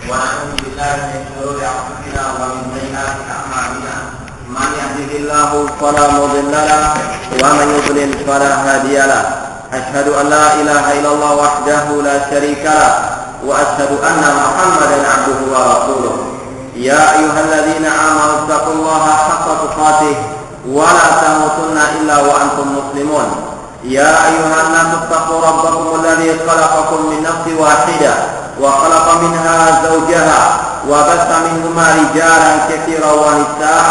ونعوذ بالله من شرور أنفسنا ومن سيئات أعمالنا من يهده الله فلا مضل له ومن يضلل فلا هادي له أشهد أن لا إله إلا الله وحده لا شريك له وأشهد أن محمدا عبده ورسوله يا أيها الذين آمنوا اتقوا الله حق تقاته ولا تموتن إلا وأنتم مسلمون يا أيها الناس اتقوا ربكم الذي خلقكم من نفس واحدة وخلق منها زوجها وبث منهما رجالا كثيرا ونساء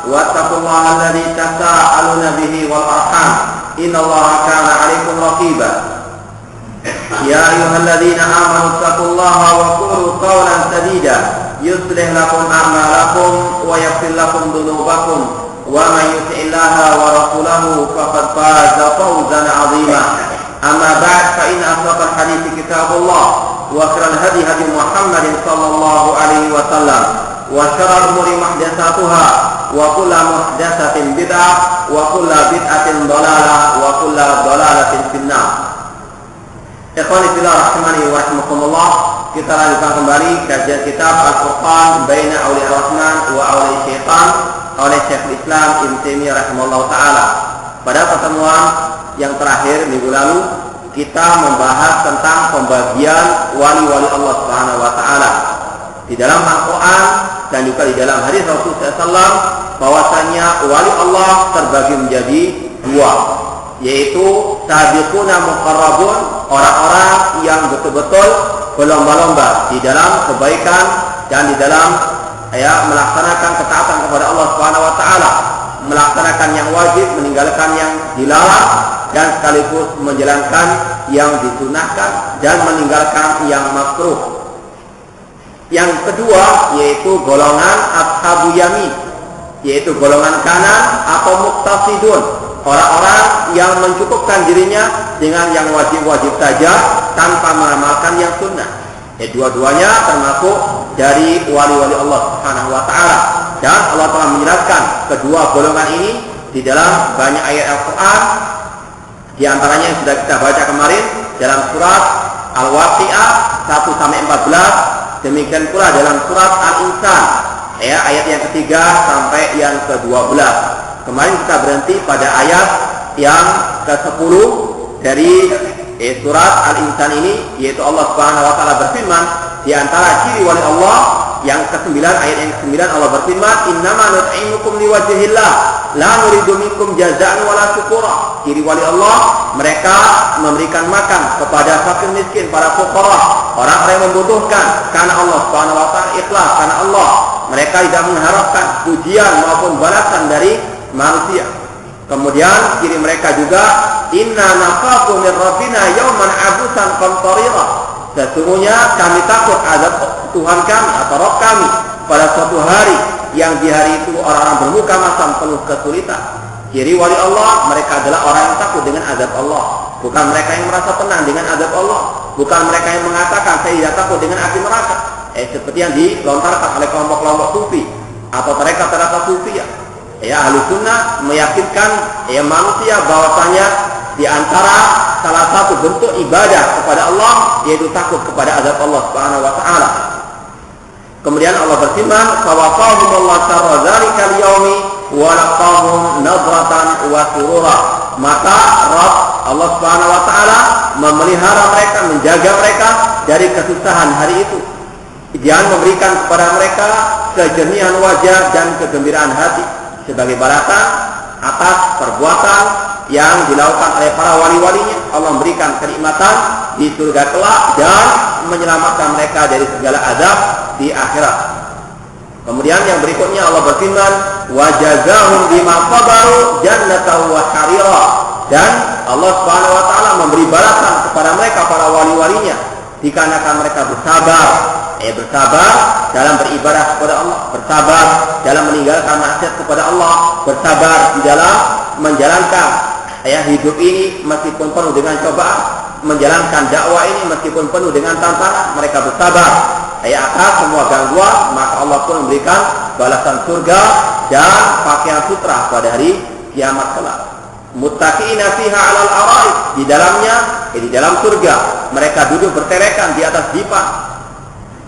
واتقوا الله الذي تساءلون به والأرحام إن الله كان عليكم رقيبا يا أيها الذين آمنوا اتقوا الله وقولوا قولا سديدا يصلح لكم أعمالكم ويغفر لكم ذنوبكم ومن يطع الله ورسوله فقد فاز فوزا عظيما أما بعد فإن أصدق الحديث كتاب الله وخير الهدي هدي محمد صلى الله عليه وسلم وشر الأمور محدثاتها وكل محدثة بدعة وكل بدعة ضلالة وكل ضلالة في النار. Ikhwani fillah rahimani wa rahimakumullah, kita lanjutkan kembali kajian kitab Al-Furqan Baina Auliya Rahman wa Auliya Syaitan oleh Syekhul Islam Ibnu Taimiyah rahimahullah taala. Pada pertemuan yang terakhir minggu lalu kita membahas tentang pembagian wali-wali Allah Subhanahu wa taala. Di dalam Al-Qur'an dan juga di dalam hadis Rasulullah SAW bahwasanya wali Allah terbagi menjadi dua, yaitu sabiquna muqarrabun, orang-orang yang betul-betul berlomba-lomba di dalam kebaikan dan di dalam melaksanakan ketaatan kepada Allah Subhanahu wa taala, melaksanakan yang wajib, meninggalkan yang dilarang, dan sekaligus menjalankan yang disunahkan dan meninggalkan yang makruh. Yang kedua yaitu golongan ashabu yamin, yaitu golongan kanan atau muqtasidun, orang-orang yang mencukupkan dirinya dengan yang wajib-wajib saja tanpa mengamalkan yang sunnah. Dua-duanya termasuk dari wali-wali Allah Subhanahu wa taala. Dan Allah telah menjelaskan kedua golongan ini di dalam banyak ayat Al-Qur'an. Di antaranya yang sudah kita baca kemarin dalam surat Al-Waqi'ah 1 sampai 14, demikian pula dalam surat Al-Insan ayat yang ketiga sampai yang ke-12. Kemarin kita berhenti pada ayat yang ke-10 dari surat Al-Insan ini, yaitu Allah Subhanahu wa taala berfirman, di antara ciri wali Allah yang ke-9, ayat yang ke-9 Allah berfirman, innama nut'imukum liwajhillah la nuridu minkum jazaa'an wala syukura. Ciri wali Allah, mereka memberikan makan kepada fakir miskin, para fuqara, orang-orang yang membutuhkan karena Allah Subhanahu wa taala, ikhlas karena Allah. Mereka tidak mengharapkan pujian maupun balasan dari manusia. Kemudian ciri mereka juga, inna nakhafu min rabbina yawman abusan qamtarira. Sesungguhnya kami takut azab Tuhan kami atau Rabb kami pada suatu hari yang di hari itu orang-orang bermuka masam penuh kesulitan. Ciri wali Allah, mereka adalah orang yang takut dengan azab Allah, bukan mereka yang merasa tenang dengan azab Allah, bukan mereka yang mengatakan saya tidak takut dengan api neraka, seperti yang dilontarkan oleh kelompok-kelompok sufi atau tarekat-tarekat sufi ahli sunnah meyakinkan manusia bahwasanya di antara salah satu bentuk ibadah kepada Allah yaitu takut kepada azab Allah Subhanahu wa taala. Kemudian Allah berfirman, "Fawaqahumullahu syarra dzalikal yaumi wa laqahum nadratan wa surura." Maka Rabb Allah Subhanahu wa taala memelihara mereka, menjaga mereka dari kesusahan hari itu. Dia memberikan kepada mereka kejernihan wajah dan kegembiraan hati sebagai balasan atas perbuatan yang dilakukan oleh para wali-walinya. Allah memberikan kenikmatan di surga kelak dan menyelamatkan mereka dari segala azab di akhirat. Kemudian yang berikutnya Allah berfirman, wa jazahum bima sabaru jannatan wa harira. Dan Allah Subhanahu wa taala memberi balasan kepada mereka para wali-walinya dikarenakan mereka bersabar dalam beribadah kepada Allah, bersabar dalam meninggalkan maksiat kepada Allah, bersabar di dalam menjalankan hidup ini meskipun penuh dengan cobaan, menjalankan dakwah ini meskipun penuh dengan tantangan. Mereka bersabar atas semua gangguan, maka Allah pun memberikan balasan surga dan pakaian sutra pada hari kiamat kelak. Muttaqiina fiha 'alal ara'ik, di dalamnya di dalam surga mereka duduk berterekan di atas dipan.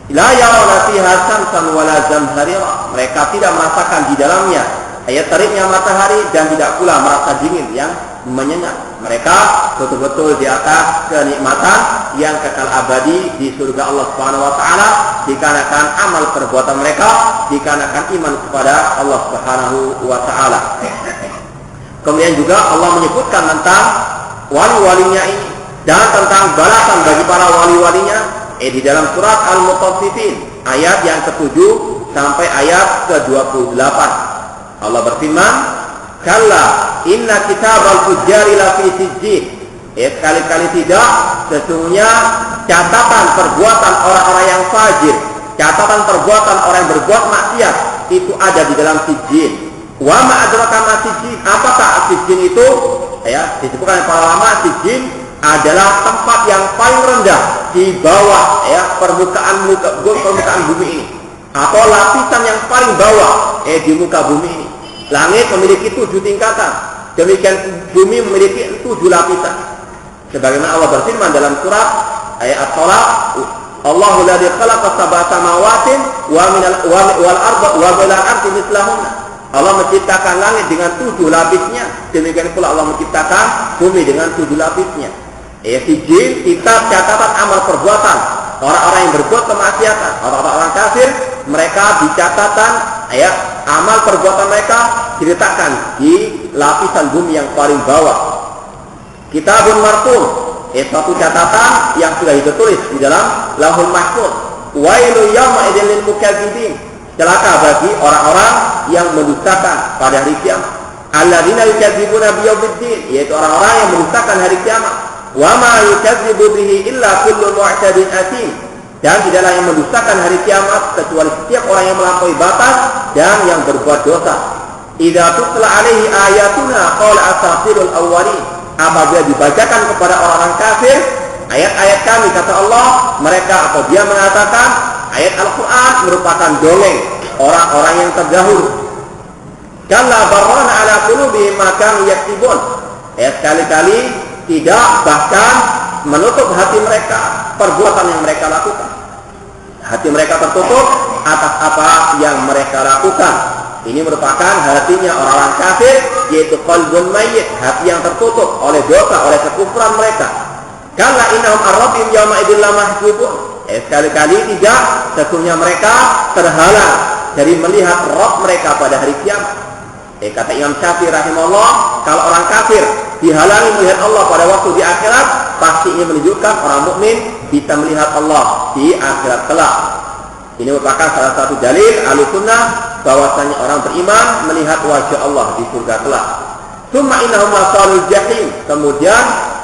La yarawna fiha syamsan wala zamharira. Mereka tidak merasakan di dalamnya teriknya matahari dan tidak pula merasa dingin yang menyengat. Mereka betul-betul di atas kenikmatan yang kekal abadi di surga Allah Subhanahu wa taala dikarenakan amal perbuatan mereka, dikarenakan iman kepada Allah Subhanahu wa taala. Kemudian juga Allah menyebutkan tentang wali-walinya ini dan tentang balasan bagi para wali-walinya di dalam surat Al-Mutaffifin ayat yang ke-7 sampai ayat ke-28. Allah berfirman, "Kalla inna kitabal fujjari lafi sijjin." Sekali-kali tidak, sesungguhnya catatan perbuatan orang-orang yang fajir, catatan perbuatan orang yang berbuat maksiat itu ada di dalam sijjin. Wa ma adraka ma sijjin? Apakah sijjin itu? Disebutkan oleh para ulama, sijjin adalah tempat yang paling rendah di bawah permukaan bumi ini, atau lapisan yang paling bawah di muka bumi ini. Langit memiliki 7 tingkatan, demikian bumi memiliki 7 lapisan. Sebagaimana Allah berfirman dalam surat At-Talaq, Allahu ladzi khalaqa sab'a samawatin wal arda wa minal ardi mislahunna. Allah menciptakan langit dengan 7 lapisnya, demikian pula Allah menciptakan bumi dengan 7 lapisnya. Sijil, kitab catatan amal perbuatan orang-orang yang berbuat kemaksiatan, orang-orang kafir, mereka dicatatkan amal perbuatan mereka diletakkan di lapisan bumi yang paling bawah. Kitabun marqum, suatu catatan yang sudah ditulis di dalam Lauhul Mahfuz. Wailu yawma idzin lil mukadzibin, celaka bagi orang-orang yang mendustakan pada hari kiamat. Alladzina yukadzibuna biyaumiddin, yaitu orang-orang yang mendustakan hari kiamat. Wa ma yukadzibu bihi illa kullu mu'tadin atim, dan tidaklah yang mendustakan hari kiamat kecuali setiap orang yang melampaui batas dan yang berbuat dosa. Idza tutla alaihi ayatuna qala asatirul awwalin, apabila dibacakan kepada orang-orang kafir ayat-ayat kami, kata Allah, mereka atau dia mengatakan ayat Al-Quran merupakan dongeng orang-orang yang terdahulu. Kalla barrana ala qulubihim ma kanu yaktubun, sekali-kali tidak, bahkan menutup hati mereka perbuatan yang mereka lakukan. Hati mereka tertutup atas apa yang mereka lakukan. Ini merupakan hatinya orang-orang kafir, yaitu qalbun mayyit, hati yang tertutup oleh dosa, oleh kekufuran mereka. Kalla innahum ar-rabbihim yawma idzin lamahjubun. Sekali-kali tidak, sesungguhnya mereka terhalang dari melihat Rabb mereka pada hari kiamat. Kata Imam Syafi'i rahimahullah, kalau orang kafir dihalangi melihat Allah pada waktu di akhirat, pasti ini menunjukkan orang mukmin bisa melihat Allah di akhirat kelak. Ini merupakan salah satu dalil Ahlussunnah bahwasanya orang beriman melihat wajah Allah di surga kelak. Tsumma innahum lasalul jahim, kemudian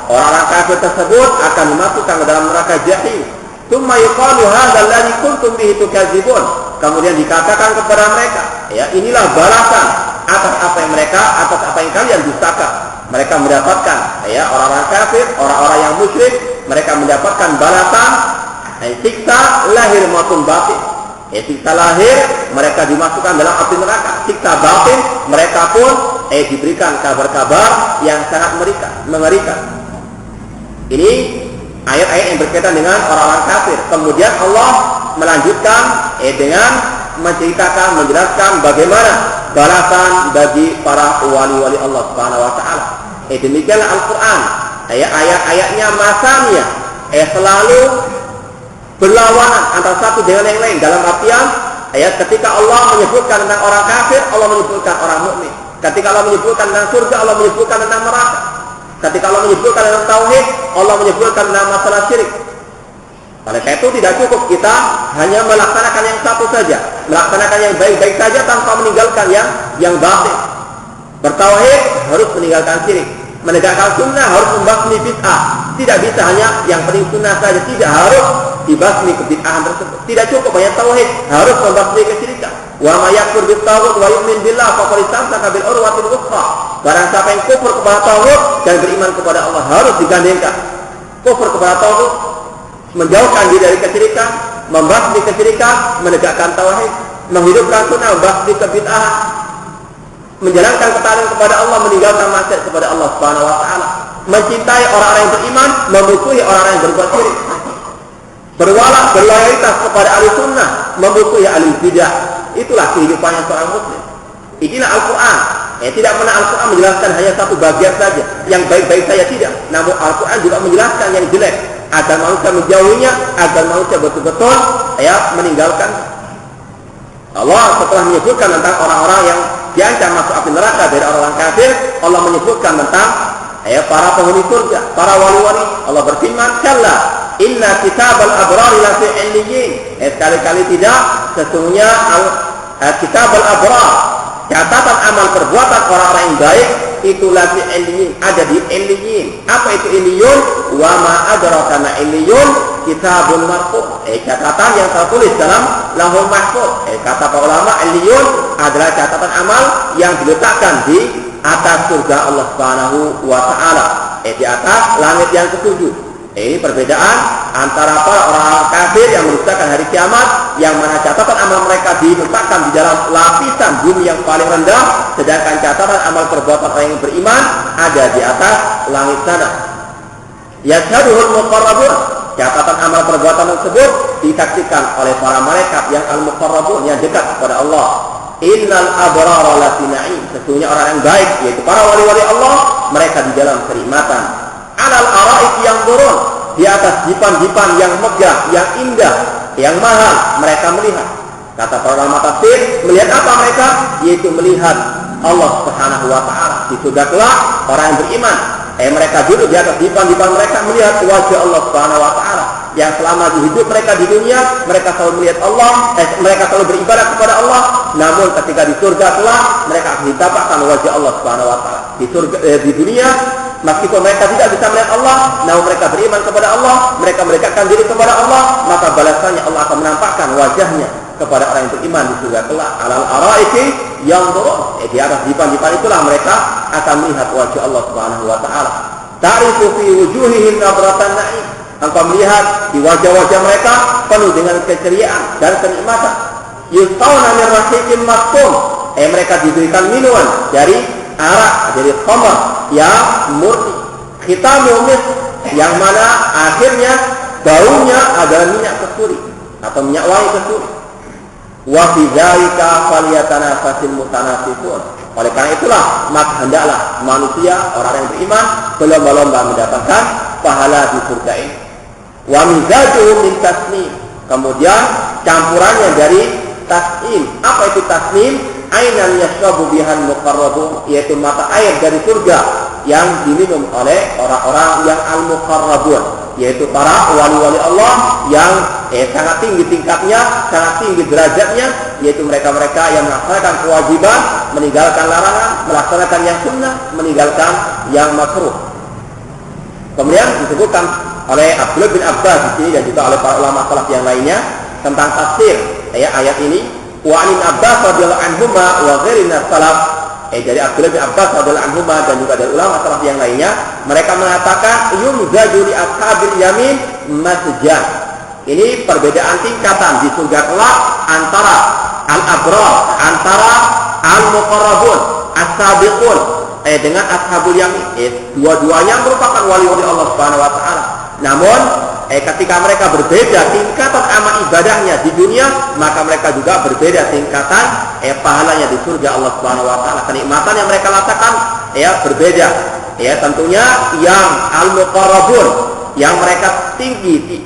orang-orang kafir tersebut akan dimasukkan ke dalam neraka jahim. Tsumma yuqalu hadzal ladzi kuntum bihi tukadzibun, kemudian dikatakan kepada mereka, inilah balasan atas apa yang kalian dustakan. Mereka mendapatkan orang-orang kafir, orang-orang yang musyrik, mereka mendapatkan balasan siksa lahir maupun batin. Siksa lahir mereka dimasukkan dalam api neraka. Siksa batin mereka pun diberikan kabar-kabar yang sangat mengerikan. Ini ayat-ayat yang berkaitan dengan orang-orang kafir. Kemudian Allah melanjutkan dengan menceritakan, menjelaskan bagaimana balasan bagi para wali-wali Allah Subhanahu wa taala. Demikianlah Al-Qur'an. Ayat-ayatnya masanya selalu berlawanan antara satu dengan yang lain, dalam artian ketika Allah menyebutkan tentang orang kafir, Allah menyebutkan orang mukmin. Ketika Allah menyebutkan tentang surga, Allah menyebutkan tentang neraka. Ketika Allah menyebutkan tentang tauhid, Allah menyebutkan tentang masalah syirik. Oleh karena itu tidak cukup kita hanya melaksanakan yang satu saja, melaksanakan yang baik-baik saja tanpa meninggalkan yang batil. Bertauhid harus meninggalkan syirik, menegakkan sunnah harus membasmi bid'ah. Tidak bisa hanya yang penting sunnah saja, tidak harus dibasmi kebid'ahan tersebut. Tidak cukup hanya tauhid, harus membasmi kesyirikan. Wa may yakfur bit-taghut wa yu'min billah faqad istamsaka bil urwatil wuthqa. Barang siapa yang kufur kepada tauhid dan beriman kepada Allah, harus digandengkan. Kufur kepada tauhid, menjauhkan diri dari kesyirikan, membasmi kesyirikan, menegakkan tauhid, menghidupkan sunnah, membasmi kebid'ahan, menjalankan ketaatan kepada Allah, meninggalkan maksiat kepada Allah Subhanahu wa taala, mencintai orang-orang yang beriman, memusuhi orang-orang yang berbuat syirik. berwala, berloyalitas kepada ahli sunnah, memusuhi ahli bidah. Itulah kehidupannya seorang muslim. Inilah Al-Quran. Tidak pernah Al-Quran menjelaskan hanya satu bagian saja, yang baik-baik saja tidak. Namun Al-Quran juga menjelaskan yang jelek, agar manusia menjauhinya, agar manusia betul-betul meninggalkan. Allah setelah menyebutkan tentang orang-orang yang diancam masuk api neraka dari orang-orang kafir, Allah menyebutkan tentang para penghuni surga, para wali-wali. Allah berfirman, "Kalla inna kitabal abrari lafi 'illiyyin." Sekali-kali tidak, sesungguhnya kitabal abrar, catatan amal perbuatan orang-orang yang baik itu lafi 'illiyyin, ada di 'illiyyin. Apa itu 'illiyun? Wa ma adraka ma 'illiyun? Kitabun marfuh. Catatan yang tertulis dalam Lauhul Mahfuz. Kata para ulama, 'illiyun adalah catatan amal yang diletakkan di atas surga Allah Subhanahu wa taala, di atas langit yang ketujuh. Ini perbedaan antara para orang kafir yang mendustakan hari kiamat, yang mana catatan amal mereka diletakkan di dalam lapisan bumi yang paling rendah, sedangkan catatan amal perbuatan orang yang beriman ada di atas langit sana. Yashhaduhul muqarrabun. Catatan amal perbuatan tersebut disaksikan oleh para malaikat yang al-muqarrabun, yang dekat kepada Allah. Innal abrara lafi na'im. Sesungguhnya orang yang baik, yaitu para wali-wali Allah, mereka di dalam kenikmatan. Alal ara'ik yang turun, di atas dipan-dipan yang megah, yang indah, yang mahal, mereka melihat. Kata para ulama tafsir, melihat apa mereka? Yaitu melihat Allah Subhanahu wa taala. Di surga kelak orang yang beriman, mereka duduk di atas dipan-dipan mereka melihat wajah Allah Subhanahu wa taala. Yang selama di hidup mereka di dunia, mereka selalu melihat Allah, mereka selalu beribadah kepada Allah. Namun ketika di surga kelak, mereka akan didapatkan wajah Allah Subhanahu wa taala. Di dunia, meskipun mereka tidak bisa melihat Allah, namun mereka beriman kepada Allah, mereka mendekatkan diri kepada Allah, maka balasannya Allah akan menampakkan wajahnya kepada orang yang beriman di surga kelak. Alal araiki yang turun, di atas dipan-dipan itulah mereka akan melihat wajah Allah Subhanahu wa taala. Ta'rifu fi wujuhihim nadratan na'im. Engkau melihat di wajah-wajah mereka penuh dengan keceriaan dan kenikmatan. Yusqawna min rahiqin makhtum. Mereka diberikan minuman dari arak, dari khamr yang murni. Khitamu misk, yang mana akhirnya baunya adalah minyak kasturi atau minyak wangi kasturi. Wa fi dzalika falyatanafasil mutanafisun. Oleh karena itulah, maka hendaklah manusia, orang yang beriman, berlomba-lomba mendapatkan pahala di surga ini. Wa mizajuhu min tasnim. Kemudian campurannya dari tasnim. Apa itu tasnim? Ainan yashrabu bihal muqarrabun, yaitu mata air dari surga yang diminum oleh orang-orang yang al-muqarrabun, yaitu para wali-wali Allah yang sangat tinggi tingkatnya, sangat tinggi derajatnya, yaitu mereka-mereka yang melaksanakan kewajiban, meninggalkan larangan, melaksanakan yang sunnah, meninggalkan yang makruh. Kemudian disebutkan oleh Abdullah bin Abbas di sini dan juga oleh para ulama salaf yang lainnya tentang tafsir ayat ini. Wa an Abbas radhiyallahu anhuma wa ghairina salaf. Dari Abdullah bin Abbas radhiyallahu anhuma dan juga dari ulama salaf yang lainnya, mereka mengatakan yumzaju li ashabil yamin masjan. Ini perbedaan tingkatan di surga kelak antara al-abrar, antara al-muqarrabun, as-sabiqun dengan ashabul yamin. Dua-duanya merupakan wali-wali Allah Subhanahu wa taala. Namun ketika mereka berbeda tingkatan amal ibadahnya di dunia, maka mereka juga berbeda tingkatan pahalanya di surga Allah Subhanahu wa taala. Kenikmatan yang mereka rasakan berbeda. Tentunya yang al-muqarrabun, yang mereka tinggi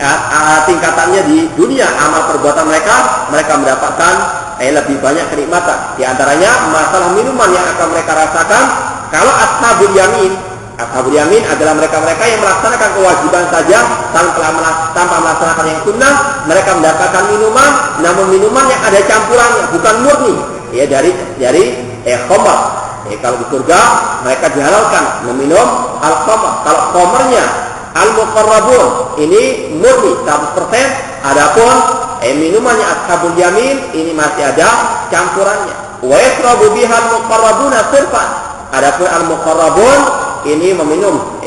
tingkatannya di dunia, amal perbuatan mereka mendapatkan lebih banyak kenikmatan. Di antaranya masalah minuman yang akan mereka rasakan. Kalau ashabul yamin adalah mereka-mereka yang melaksanakan kewajiban saja tanpa melaksanakan yang sunnah. Mereka mendapatkan minuman, namun minuman yang ada campurannya, bukan murni dari khamr. Kalau di surga mereka dihalalkan meminum al-khamr. Kalau khamrnya al-muqarrabun ini murni 100%, adapun minumannya ashabul yamin ini masih ada campurannya. Wa yashrabu biha al-muqarrabuna sirfan. Adapun al-muqarrabun ini meminum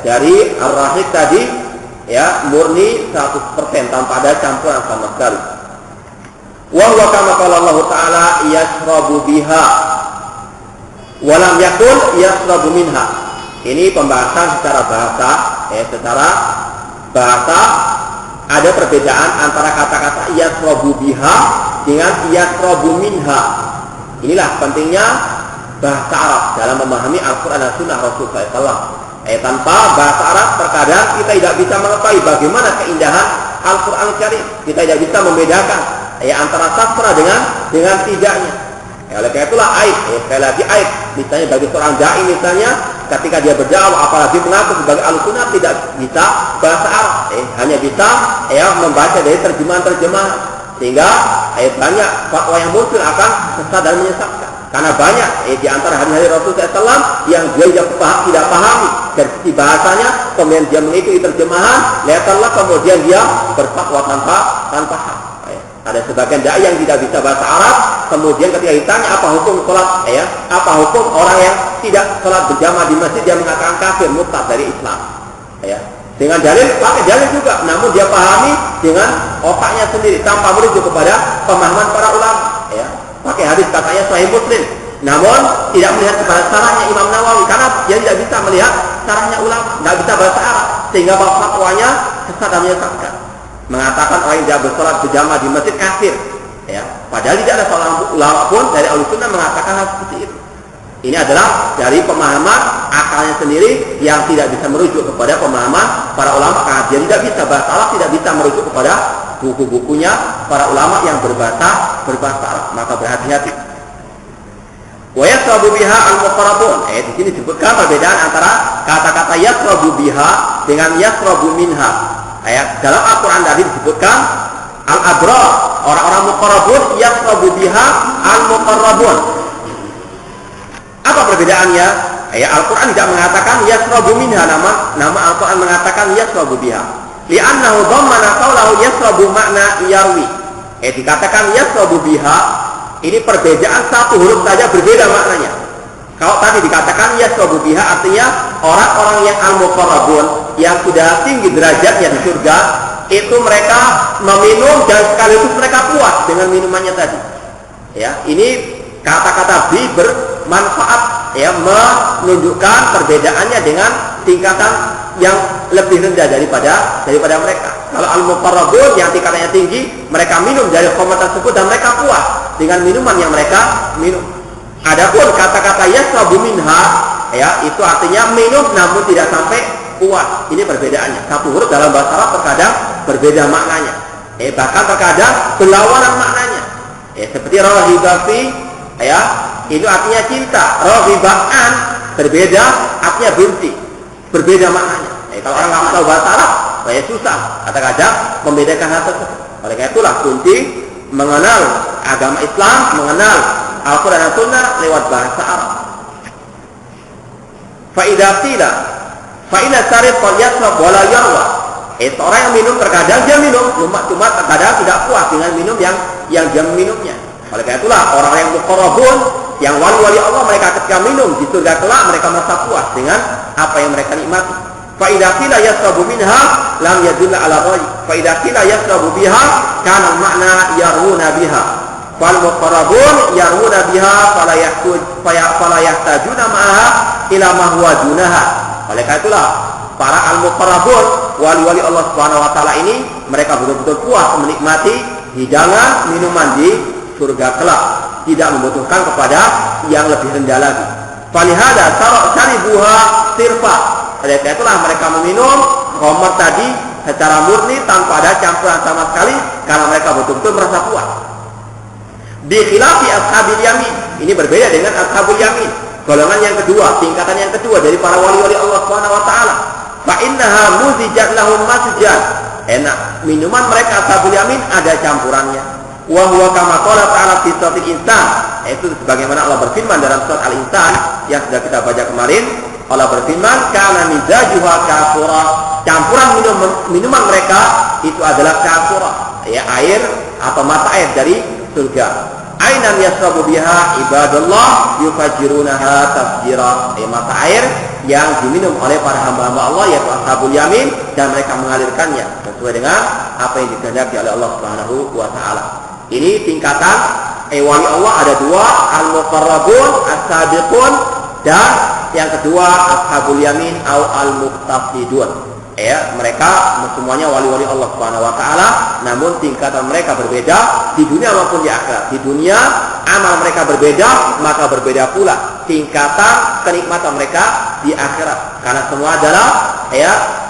dari ar-rahiq tadi murni 100% tanpa ada campuran sama sekali. Wa huwa kama qala Allah taala yashrabu biha wa lam yakul yashrabu minha. Ini pembahasan secara bahasa ada perbedaan antara kata-kata yasrabu biha dengan yasrabu minha. Inilah pentingnya bahasa Arab dalam memahami Al-Quran dan Sunnah Rasulullah SAW. Tanpa bahasa Arab terkadang kita tidak bisa mengetahui bagaimana keindahan Al-Quran Karim. Kita tidak bisa membedakan antara sastra dengan tidaknya. Oleh karena itulah aib, sekali lagi aib. Misalnya bagi seorang dai misalnya, ketika dia berdakwah apalagi mengaku sebagai Ahlussunnah tidak bisa bahasa Arab, hanya bisa membaca dari terjemahan-terjemahan, sehingga banyak fatwa yang muncul akan sesat dan menyesatkan. Karena banyak di antara hadis-hadis Rasulullah SAW yang dia tidak pahami dari sisi bahasanya, kemudian dia mengikuti terjemahan, lihatlah kemudian dia berfatwa tanpa hak. Ada sebagian dai yang tidak bisa bahasa Arab, kemudian ketika ditanya apa hukum sholat, apa hukum orang yang tidak sholat berjamaah di masjid, dia mengatakan kafir, murtad dari Islam. Dengan dalil, pakai dalil juga, namun dia pahami dengan otaknya sendiri tanpa merujuk kepada pemahaman para ulama. Pakai hadis katanya Sahih Muslim, namun tidak melihat kepada syarahnya Imam Nawawi, karena dia tidak bisa melihat syarahnya ulama, tidak bisa bahasa Arab, sehingga fatwanya sesat dan menyesatkan. Mengatakan orang yang tidak bersolat berjamaah di masjid kafir, padahal tidak ada seorang ulama pun dari Ahlussunnah mengatakan hal seperti itu. Ini adalah dari pemahaman akalnya sendiri yang tidak bisa merujuk kepada pemahaman para ulama, karena dia tidak bisa bahasa Arab, tidak bisa merujuk kepada buku-bukunya para ulama yang berbahasa Arab. Maka berhati-hati. Wa yasrabu biha al-muqarrabun. Di sini disebutkan perbedaan antara kata-kata yasrabu biha dengan yasrabu minha. Dalam Al-Quran tadi disebutkan al-abrar, orang-orang muqarrabun, yasrabu biha al-muqarrabun. Apa perbedaannya? Al-Quran tidak mengatakan yasrabu minha, nama Al-Quran mengatakan yasrabu biha. Li'annahu dhammana qawlahu yasrabu makna yarwi. Dikatakan yasrabu biha, ini perbedaan satu huruf saja berbeda maknanya. Kalau tadi dikatakan yasrabu biha artinya orang-orang yang al-muqarrabun, yang sudah tinggi derajatnya di surga, itu mereka meminum dan sekaligus mereka puas dengan minumannya tadi. Ini kata-kata bi bermanfaat, menunjukkan perbedaannya dengan tingkatan yang lebih rendah daripada mereka. Kalau al-muqarrabun yang tingkatannya tinggi, mereka minum dari khamar tersebut dan mereka puas dengan minuman yang mereka minum. Adapun kata-kata yasrabu minha, itu artinya minum namun tidak sampai puas. Ini perbedaannya. Satu huruf dalam bahasa Arab terkadang berbeda maknanya. Bahkan terkadang berlawanan maknanya. Seperti raghibati, itu artinya cinta. Raghibaan berbeda, artinya benci. Berbeda maknanya. Kalau orang nggak tahu bahasa Arab, susah. Kadang-kadang membedakan hal tersebut. Oleh karena itulah kunci mengenal agama Islam, mengenal Al-Quran dan Sunnah lewat bahasa Arab. Faidah tidak, faidah syarif qad yasrab wala yarwa. Orang yang minum terkadang dia minum, cuma terkadang tidak puas dengan minum yang dia minumnya. Oleh karena itulah orang yang muqarrabun, yang wali-wali Allah, mereka ketika minum di surga kelak mereka merasa puas dengan apa yang mereka nikmati. Faidah qila yasrabu minha lam yadulla ala ghairi. Faidah qila yasrabu biha kana makna yaruna biha. Fal muqarrabun yaruna biha fala yahtajuna ma'aha ila ma huwa dunaha. Oleh karena itulah para al-muqarrabun, wali-wali Allah Subhanahu wa taala ini, mereka betul-betul puas menikmati hidangan minuman di surga kelak, tidak membutuhkan kepada yang lebih rendah lagi. Falihada syaribuha sirfa. Oleh karena itulah mereka meminum khamar tadi secara murni tanpa ada campuran sama sekali, karena mereka betul-betul merasa puas. Bi khilafi ashabil yamin, ini berbeda dengan ashabul yamin, golongan yang kedua, tingkatan yang kedua dari para wali-wali Allah Subhanahu wa taala. Fa innaha muzijat lahum masjan. Minuman mereka ashabul yamin ada campurannya. Wa huwa kama qala ta'ala fi suratil insan. Itu sebagaimana Allah berfirman dalam surat Al-Insan yang sudah kita baca kemarin. Allah berfirman, kana mizajuha kafura. Campuran minuman mereka itu adalah kafura, air atau mata air dari surga. Ainan yasrabu biha ibadallah yufajirunaha tafjira. Mata air yang diminum oleh para hamba-hamba Allah, yaitu ashabul yamin, dan mereka mengalirkannya sesuai dengan apa yang dikehendaki oleh Allah Subhanahu wa taala. Ini tingkatan wali Allah ada dua, al-muqarrabun, as-sabiqun, dan yang kedua ashabul yamin atau al-muqtasidun. mereka semuanya wali-wali Allah Subhanahu wa taala, namun tingkatan mereka berbeda di dunia maupun di akhirat. Di dunia amal mereka berbeda, maka berbeda pula tingkatan kenikmatan mereka di akhirat. Karena semua adalah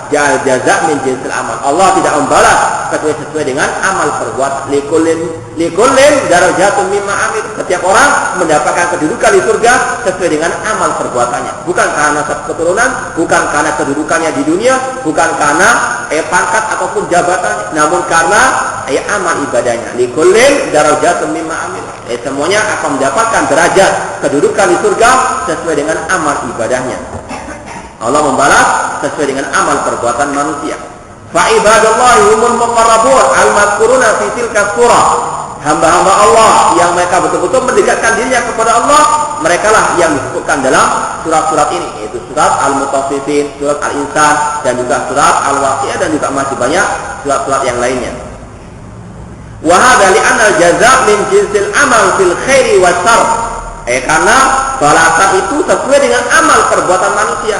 jaza min jinsil amal. Allah tidak membalas sesuai dengan amal perbuatan. Likullin darajatun mimma amil. Setiap orang mendapatkan kedudukan di surga sesuai dengan amal perbuatannya. Bukan karena keturunan, bukan karena kedudukannya di dunia, bukan karena pangkat ataupun jabatan, namun karena amal ibadahnya. Likullin darajatun mimma amil. Semuanya akan mendapatkan derajat kedudukan di surga sesuai dengan amal ibadahnya. Allah membalas sesuai dengan amal perbuatan manusia. Fa ibadallahi humul muqarrabun al-mazkuruna fi tilka surah. Hamba-hamba Allah yang mereka betul-betul mendekatkan dirinya kepada Allah, merekalah yang disebutkan dalam surat-surat ini, yaitu surat Al-Mutaffifin, surat Al-Insan, dan juga surat Al-Waqiah, dan juga masih banyak surat-surat yang lainnya. Wa hadza li'anna al-jazaa' min jinsil amal fil khairi was syarr. Karena balasan itu sesuai dengan amal perbuatan manusia.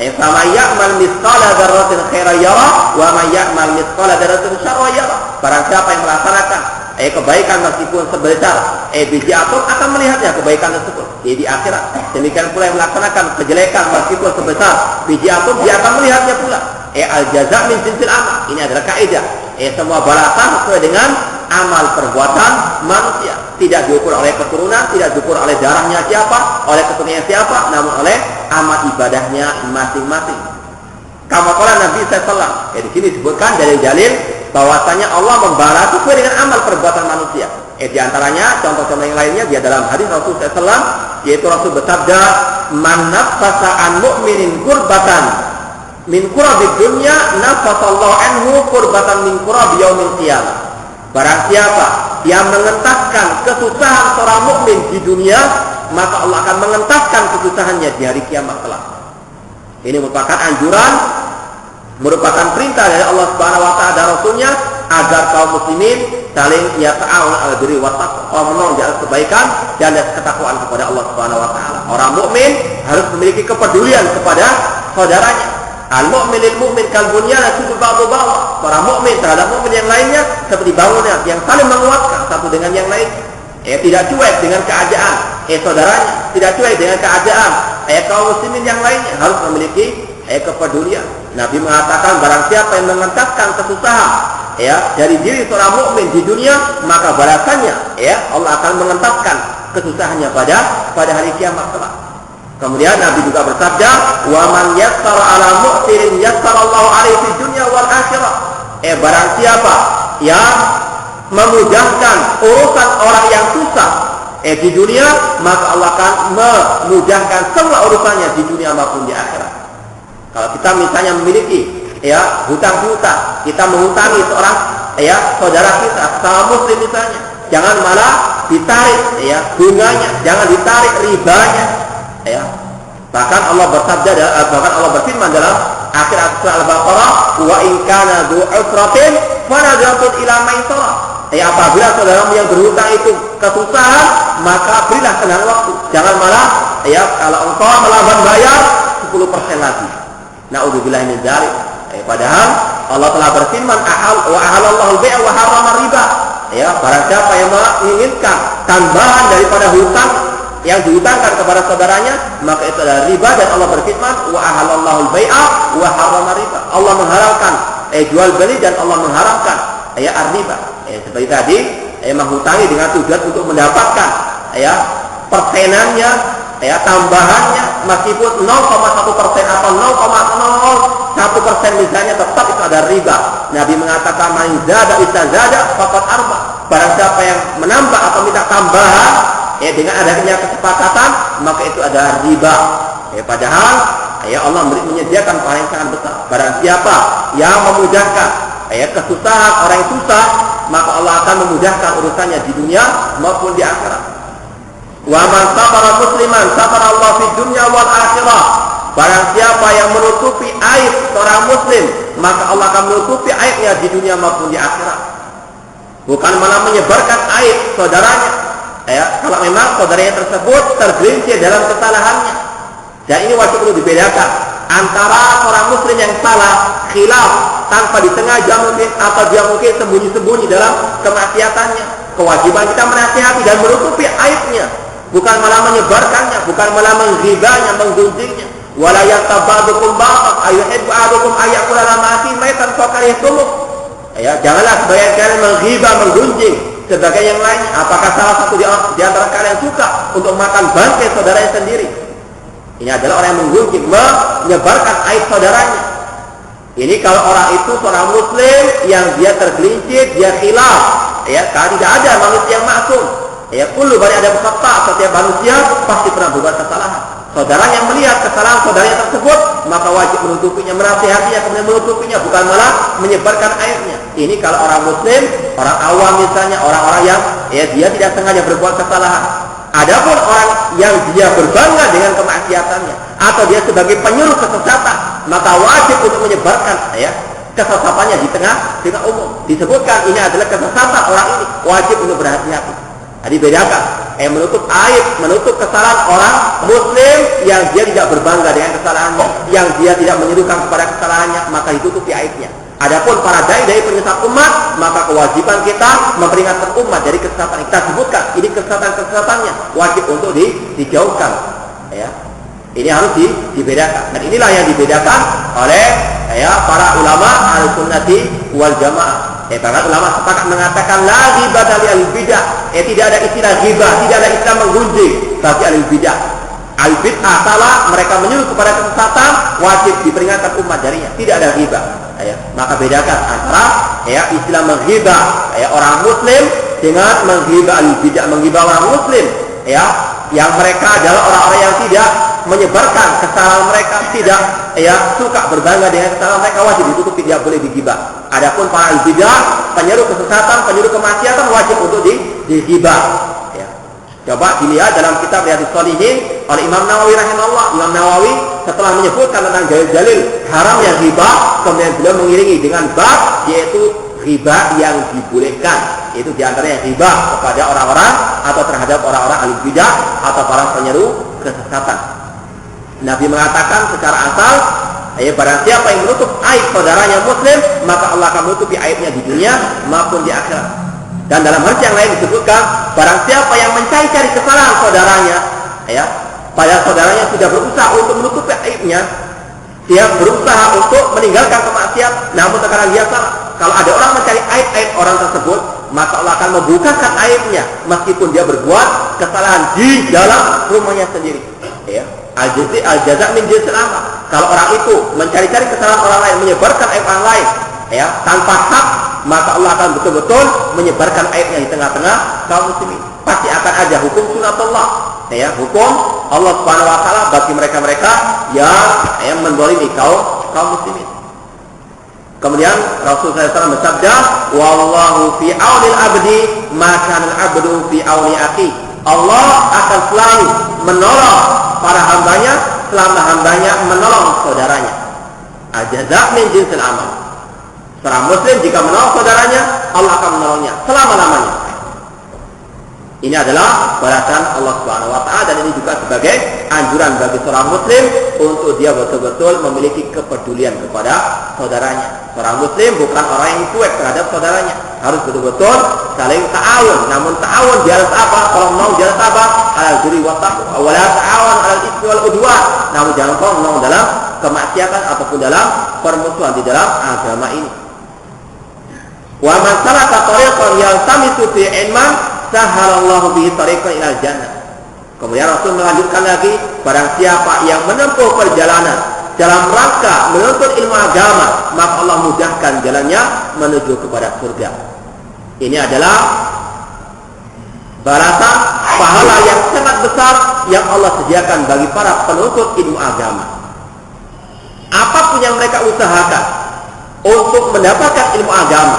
Fama ya'mal mithqala dzarratin khairan yara wa man ya'mal mithqala dzarratin syarran yara. Barang siapa yang melaksanakan kebaikan meskipun sebesar biji atom akan melihatnya kebaikan tersebut di akhirat. Demikian pula yang melaksanakan kejelekan meskipun sebesar biji atom, dia akan melihatnya pula. Al-jazaa' min jinsil amal. Ini adalah kaidah. Semua balasan sesuai dengan amal perbuatan manusia. Tidak diukur oleh keturunan, tidak diukur oleh darahnya siapa, oleh keturunannya siapa, namun oleh amal ibadahnya masing-masing. Kama qala Nabi sallallahu di sini disebutkan dalil-dalil bahwasanya Allah membalas sesuai dengan amal perbuatan manusia. Di antaranya contoh-contoh yang lainnya dia dalam hadis Rasul sallallahu, yaitu Rasul bersabda, "Man nafasa an mu'minin kurbatan min qurabid dunya nafasallahu anhu qurbatan min qurabi yaumil qiyamah." Barang siapa yang mengentaskan kesusahan seorang mukmin di dunia, maka Allah akan mengentaskan kesusahannya di hari kiamat kelak. Ini merupakan anjuran, merupakan perintah dari Allah Subhanahu wa taala dan Rasulnya agar kaum muslimin saling ta'awun 'alal birri wat taqwa, menolong di atas kebaikan dan ketakwaan kepada Allah Subhanahu wa taala. Orang mukmin harus memiliki kepedulian kepada saudaranya. Al-mu'min lil mu'min kal bunyan yashuddu ba'du ba'd. Para mukmin terhadap mukmin yang lainnya seperti bangunan yang saling menguatkan satu dengan yang lain. Tidak cuek dengan keadaan saudaranya, tidak cuek dengan keadaan kaum muslimin yang lainnya, harus memiliki kepedulian. Nabi mengatakan barang siapa yang mengentaskan kesusahan dari diri seorang mukmin di dunia, maka balasannya Allah akan mengentaskan kesusahannya pada hari kiamat kelak. Kemudian Nabi juga bersabda, "Wa man yassara 'ala mu'tirin yassarallahu 'alaihi fid dunya wal akhirah." Barang siapa yang memudahkan urusan orang yang susah di dunia, maka Allah akan memudahkan semua urusannya di dunia maupun di akhirat. Kalau kita misalnya memiliki hutang piutang, kita menghutangi seorang saudara kita, sama muslim misalnya, jangan malah ditarik bunganya, jangan ditarik ribanya. Bahkan Allah bersabda, bahkan Allah berfirman dalam akhir surah Al-Baqarah, wa in kana dzu usratin fanadratun ila maisarah. Apabila saudaramu yang berhutang itu kesusahan, maka berilah tenggang waktu. Jangan malah kalau engkau melambat bayar 10% lagi. Na'udzubillah min dzalik. Padahal Allah telah berfirman, wa ahallallahu al-bai'a wa harrama riba. Barang siapa yang menginginkan tambahan daripada hutang yang dihutangkan kepada saudaranya, maka itu adalah riba, dan Allah berfirman, wa ahallallahu al-bai'a wa harrama riba. Allah mengharamkan jual beli dan Allah mengharamkan ar-riba. Seperti tadi menghutangi dengan tujuan untuk mendapatkan persenannya, tambahannya, meskipun 0,1% atau 0,01% misalnya, tetap itu ada riba. Nabi mengatakan, man zada istazada faqad arba. Barang siapa yang menambah atau minta tambahan dengan adanya kesepakatan, maka itu ada riba. Padahal Allah menyediakan pahala yang sangat besar. Barang siapa yang memudahkan kesusahan orang yang susah, maka Allah akan memudahkan urusannya di dunia maupun di akhirat. Wa man sabara musliman sabara Allah fi dunya wal akhirah. Barang siapa yang menutupi aib seorang muslim, maka Allah akan menutupi aibnya di dunia maupun di akhirat. Bukan malah menyebarkan aib saudaranya. Kalau memang saudaranya tersebut tergelincir dalam kesalahannya. Dan ini wajib perlu dibedakan antara orang muslim yang salah, khilaf, tanpa disengaja mungkin, atau dia mungkin sembunyi-sembunyi dalam kemaksiatannya. Kewajiban kita menasihati dan menutupi aibnya, bukan malah menyebarkannya, bukan malah menghibahnya, menggunjingnya. Wala yattabadukum ba'd ayuhibbu ahadukum ayakula lamati maitan fakarihtumuk. Ya, janganlah sebagian kalian menghibah, menggunjing sebagai yang lain. Apakah salah satu di antara kalian suka untuk makan bangkai saudaranya sendiri? Ini adalah orang yang menggunjing, menyebarkan aib saudaranya. Ini kalau orang itu seorang muslim yang dia tergelincir, dia khilaf, ya, karena tidak ada manusia yang maksum. Ya, kullu bani adam khata', setiap manusia pasti pernah berbuat kesalahan. Saudara yang melihat kesalahan saudaranya tersebut, maka wajib menutupinya, menasihatinya, kemudian menutupinya, bukan malah menyebarkan aibnya. Ini kalau orang muslim, orang awam misalnya, orang-orang yang dia tidak sengaja berbuat kesalahan. Adapun orang yang dia berbangga dengan kemaksiatannya, atau dia sebagai penyuruh kesesatan, maka wajib untuk menyebarkan kesesatannya di tengah umum. Disebutkan ini adalah kesesatan orang ini, wajib untuk berhati-hati. Jadi bedakan, menutup aib, menutup kesalahan orang muslim yang dia tidak berbangga dengan kesalahannya, yang dia tidak menyerukan kepada kesalahannya, maka ditutupi aibnya. Adapun para dai-dai penyesat umat, maka kewajiban kita memperingatkan umat dari kesesatan. Kita sebutkan ini kesesatan-kesesatannya, wajib untuk dijauhkan. Ya, ini harus dibedakan. Dan inilah yang dibedakan oleh para ulama al-sunnati wal jamaah. Para ulama sepakat mengatakan la ghibata li al-bidah. Tidak ada istilah ghibah, tidak ada istilah menggunjing bagi al-bidah. Al-bid'ah salah, mereka menyuruh kepada kesesatan, wajib diperingatkan umat darinya. Tidak ada ghibah. Maka bedakan antara istilah menghibah orang muslim dengan menghibah al-bidah, menghibah orang muslim yang mereka adalah orang-orang yang tidak menyebarkan kesalahan mereka, tidak suka berbangga dengan kesalahan mereka, wajib ditutupi, tidak boleh digibah. Adapun para al-bidah, penyeru kesesatan, penyeru kemaksiatan, wajib untuk digibah. Coba dilihat dalam kitab Riyadhus Shalihin oleh Imam Nawawi rahimahullah. Imam Nawawi setelah menyebutkan tentang dalil-dalil haramnya ghibah, kemudian beliau mengiringi dengan bab, yaitu ghibah yang dibolehkan. Itu diantaranya ghibah kepada orang-orang atau terhadap orang-orang al-bidah atau para penyeru kesesatan. Nabi mengatakan secara asal, barang siapa yang menutup aib saudaranya muslim, maka Allah akan menutupi aibnya di dunia maupun di akhirat. Dan dalam hadis yang lain disebutkan, barang siapa yang mencari-cari kesalahan saudaranya, padahal saudaranya sudah berusaha untuk menutupi aibnya, dia berusaha untuk meninggalkan kemaksiatan, namun terkadang dia salah. Kalau ada orang mencari aib-aib orang tersebut, maka Allah akan membukakan aibnya, meskipun dia berbuat kesalahan di dalam rumahnya sendiri. Al-jaza' min jinsil amal. Kalau orang itu mencari-cari kesalahan orang lain, menyebarkan aib orang lain, tanpa hak, maka Allah akan betul-betul menyebarkan aibnya di tengah-tengah kaum muslimin. Pasti akan ada hukum sunatullah, hukum Allah Subhanahu wa taala bagi mereka-mereka yang menzalimi kaum muslimin. Kemudian Rasulullah SAW bersabda, wallahu fi aunil abdi ma kana al-abdu fi auni akhi. Allah akan selalu menolong para hambanya selama hambanya menolong saudaranya. Al-jaza' min jinsil amal. Seorang muslim jika menolong saudaranya, Allah akan menolongnya selama-lamanya. Ini adalah balasan Allah Subhanahu wa taala, dan ini juga sebagai anjuran bagi seorang muslim untuk dia betul-betul memiliki kepedulian kepada saudaranya. Seorang muslim bukan orang yang cuek terhadap saudaranya, harus betul-betul saling ta'awun. Namun ta'awun di atas apa? Kalau mau di atas apa? Alal birri wa taqwa. Wa la ta'awun alal itsmi wal udwan. Namun jangan kau menolong dalam kemaksiatan ataupun dalam permusuhan di dalam agama ini. Wa man salaka tariqan yaltamisu fi ilman sahalallahu bihi tariqan ilal jannah. Kemudian Rasul melanjutkan lagi, barang siapa yang menempuh perjalanan dalam rangka menuntut ilmu agama, maka Allah mudahkan jalannya menuju kepada surga. Ini adalah balasan pahala yang sangat besar yang Allah sediakan bagi para penuntut ilmu agama. Apapun yang mereka usahakan untuk mendapatkan ilmu agama,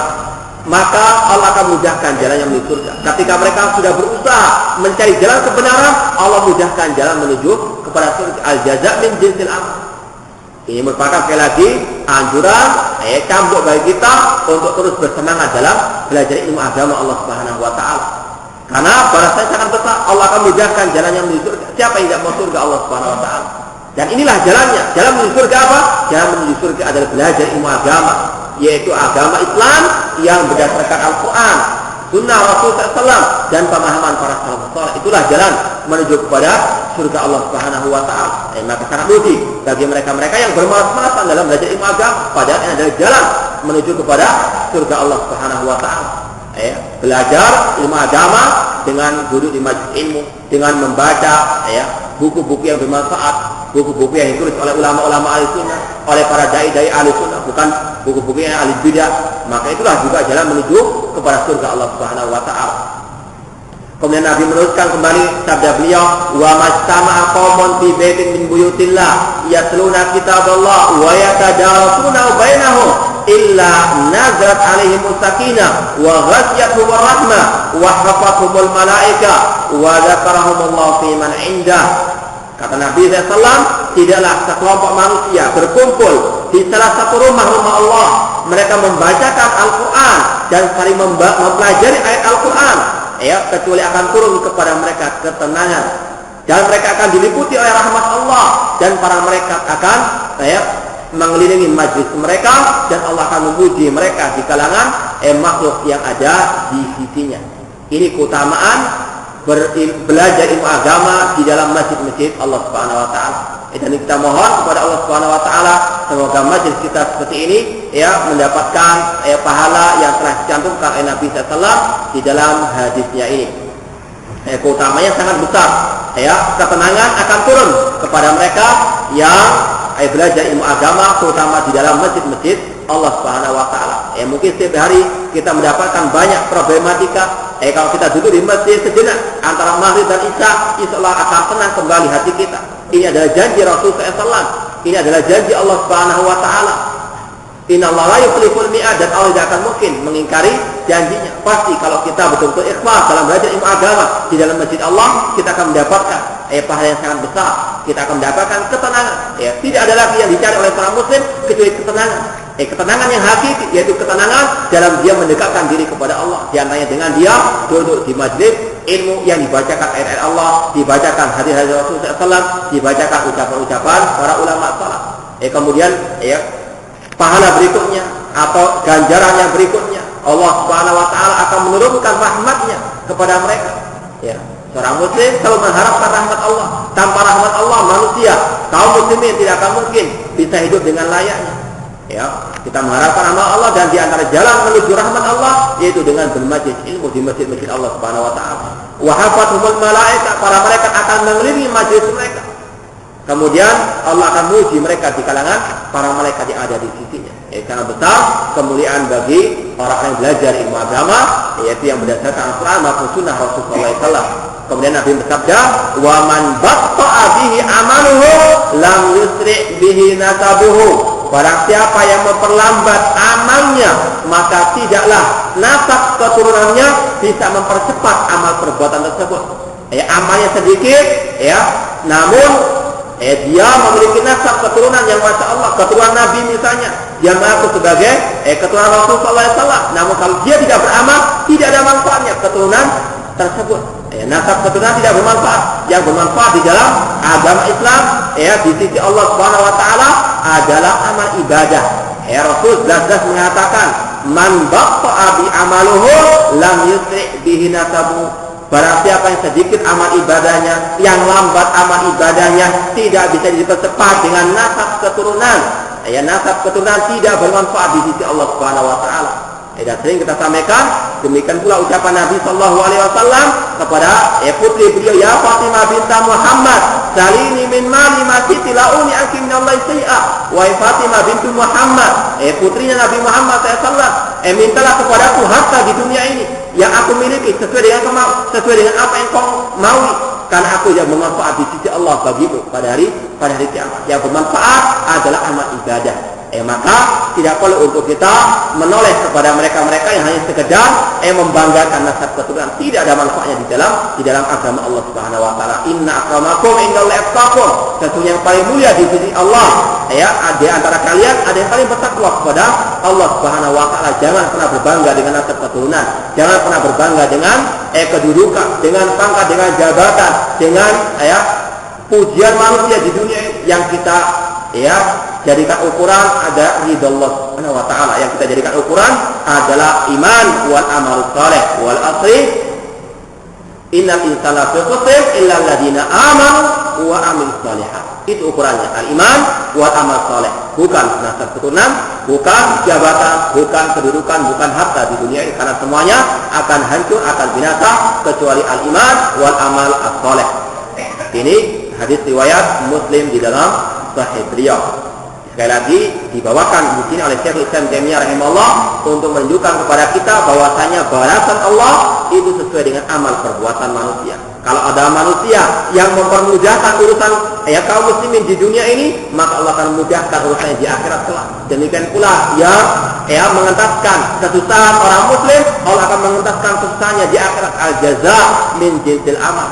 maka Allah akan mudahkan jalannya menuju surga. Ketika mereka sudah berusaha mencari jalan kebenaran, Allah mudahkan jalan menuju kepada surga. Al-jaza' min jinsil amal. Ini merupakan sekali lagi anjuran cambuk bagi kita untuk terus bersemangat dalam belajar ilmu agama Allah Subhanahu wa taala. Karena balasannya sangat besar, Allah akan mudahkan jalannya menuju surga. Siapa yang tidak mau surga Allah Subhanahu wa taala? Dan inilah jalannya. Jalan menuju surga apa? Jalan menuju surga adalah belajar ilmu agama, yaitu agama Islam yang berdasarkan Al-Quran, Sunnah Rasulullah SAW, dan pemahaman para salafus saleh. Itulah jalan menuju kepada surga Allah Subhanahu wa Ta'ala. Maka sangat rugi bagi mereka-mereka yang bermalas-malasan dalam belajar ilmu agama, padahal ini adalah jalan menuju kepada surga Allah Subhanahu wa Ta'ala. Belajar ilmu agama dengan duduk di majelis ilmu, dengan membaca buku-buku yang bermanfaat, buku-buku yang ditulis oleh ulama-ulama ahli sunnah, oleh para dai-dai ahli sunnah, bukan buku-buku yang ahli bidah. Maka itulah juga jalan menuju kepada surga Allah Subhanahu wa Ta'ala. Kemudian Nabi meneruskan kembali sabda beliau, wa mastama'a qaumun fi baitin min buyutillah yatluna kitaballah wa yatadarasuna bainahum illa nazalat alaihim sakinah wa ghasyiyatuhum rahmah wa hafathumul malaika wa dzakarahumullah fi man indah. Kata Nabi SAW, tidaklah sekelompok manusia berkumpul di salah satu rumah-rumah Allah, mereka membacakan Al-Quran dan saling mempelajari ayat Al-Quran, kecuali akan turun kepada mereka ketenangan, dan mereka akan diliputi oleh rahmat Allah, dan para malaikat akan mengelilingi majlis mereka, dan Allah akan memuji mereka di kalangan makhluk yang ada di sisinya. Ini keutamaan belajar ilmu agama di dalam masjid-masjid Allah Subhanahu wa Ta'ala. Dan kita mohon kepada Allah Subhanahu wa Ta'ala, semoga majlis kita seperti ini mendapatkan pahala yang telah dicantumkan oleh Nabi SAW di dalam hadisnya ini. Keutamanya sangat besar. Ketenangan akan turun kepada mereka yang belajar ilmu agama, terutama di dalam masjid-masjid Allah Subhanahu wa Ta'ala. Mungkin setiap hari kita mendapatkan banyak problematika. Kalau kita duduk di masjid sejenak antara maghrib dan isya, insyaallah akan tenang kembali hati kita. Ini adalah janji Rasulullah SAW. Ini adalah janji Allah Subhanahu wa Ta'ala. Innallaha la yukhliful mi'ad, dan Allah tidak akan mungkin mengingkari janjinya. Pasti kalau kita betul-betul ikhlas dalam belajar ilmu agama di dalam masjid Allah, kita akan mendapatkan pahala yang sangat besar. Kita akan mendapatkan ketenangan. Tidak ada lagi yang dicari oleh seorang muslim kecuali ketenangan. Ketenangan yang hakiki, yaitu ketenangan dalam dia mendekatkan diri kepada Allah. Di antaranya dengan dia duduk di majlis ilmu yang dibacakan ayat-ayat Allah, dibacakan hadis-hadis Rasulullah SAW, dibacakan ucapan-ucapan para ulama salaf. Kemudian pahala berikutnya atau ganjaran yang berikutnya, Allah Subhanahu wa Ta'ala akan menurunkan rahmatnya kepada mereka. Seorang muslim selalu mengharapkan rahmat Allah. Tanpa rahmat Allah, manusia, kaum muslimin tidak akan mungkin bisa hidup dengan layaknya. Kita mengharapkan rahmat Allah, dan di antara jalan menuju rahmat Allah yaitu dengan bermajlis ilmu di masjid-masjid Allah Subhanahu wa Ta'ala. Wa hafathumul malaika, para malaikat akan mengelilingi majlis mereka. Kemudian Allah akan memuji mereka di kalangan para malaikat yang ada di sisinya. Sangat besar kemuliaan bagi orang yang belajar ilmu agama, yaitu yang berdasarkan Al-Quran maupun Sunnah Rasulullah SAW. Kemudian Nabi bersabda, wa man batta'a bihi amaluhu lam yusri' bihi nasabuhu. Barang siapa yang memperlambat amalnya, maka tidaklah nasab keturunannya bisa mempercepat amal perbuatan tersebut. Amalnya sedikit, namun dia memiliki nasab keturunan yang masya Allah, keturunan Nabi misalnya, dia mengaku sebagai keturunan Rasulullah SAW. Namun kalau dia tidak beramal, tidak ada manfaatnya keturunan tersebut. Nasab keturunan tidak bermanfaat. Yang bermanfaat di dalam agama Islam, di sisi Allah Subhanahu wa Ta'ala adalah amal ibadah. Rasul jelas-jelas mengatakan, man batta'a bi amaluhu lam yusri' bihi nasabu. Barang siapa yang sedikit amal ibadahnya, yang lambat amal ibadahnya, tidak bisa dipercepat dengan nasab keturunan. Nasab keturunan tidak bermanfaat di sisi Allah Subhanahu wa Ta'ala. Dan sering kita sampaikan, demikian pula ucapan Nabi Sallallahu Alaihi Wasallam kepada putri beliau, ya Fatimah binta Muhammad, salini min mali masiti launi anki minallahi syai'a. Wahai Fatimah bintu Muhammad, putrinya Nabi Muhammad SAW, mintalah kepadaku harta di dunia ini yang aku miliki sesuai dengan apa yang kau maui, karena aku yang bermanfaat di sisi Allah bagimu pada hari kiamat. Yang bermanfaat adalah amal ibadah. Maka tidak perlu untuk kita menoleh kepada mereka-mereka yang hanya sekedar membanggakan nasab keturunan. Tidak ada manfaatnya di dalam agama Allah Subhanahu wa Ta'ala. Inna akramakum indallahi atqakum. Sesungguhnya yang paling mulia di sisi Allah, di antara kalian ada yang paling bertakwa kepada Allah Subhanahu wa Ta'ala. Jangan pernah berbangga dengan nasab keturunan. Jangan pernah berbangga dengan kedudukan, dengan pangkat, dengan jabatan, dengan pujian manusia di dunia ini. yang kita jadikan ukuran ada ridha Allah Subhanahu wa taala. Yang kita jadikan ukuran adalah iman wal amal saleh. Wal asri innal insana fi khusr illa alladziina aamanu wa amilus shalihat. Itu ukurannya, al-iman wal amal saleh. Bukan nasab keturunan, bukan jabatan, bukan kedudukan, bukan harta di dunia ini, karena semuanya akan hancur, akan binasa kecuali al-iman wal amal as-saleh. Ini hadis riwayat Muslim di dalam Sahih beliau. Sekali lagi dibawakan di sini oleh Syekhul Islam Taimiyah rahimahullah untuk menunjukkan kepada kita bahwasanya balasan Allah itu sesuai dengan amal perbuatan manusia. Kalau ada manusia yang mempermudahkan urusan kaum muslimin di dunia ini, maka Allah akan memudahkan urusannya di akhirat kelak. Demikian pula yang mengentaskan kesusahan orang muslim, Allah akan mengentaskan kesusahannya di akhirat. Al-jaza min jinsil amal.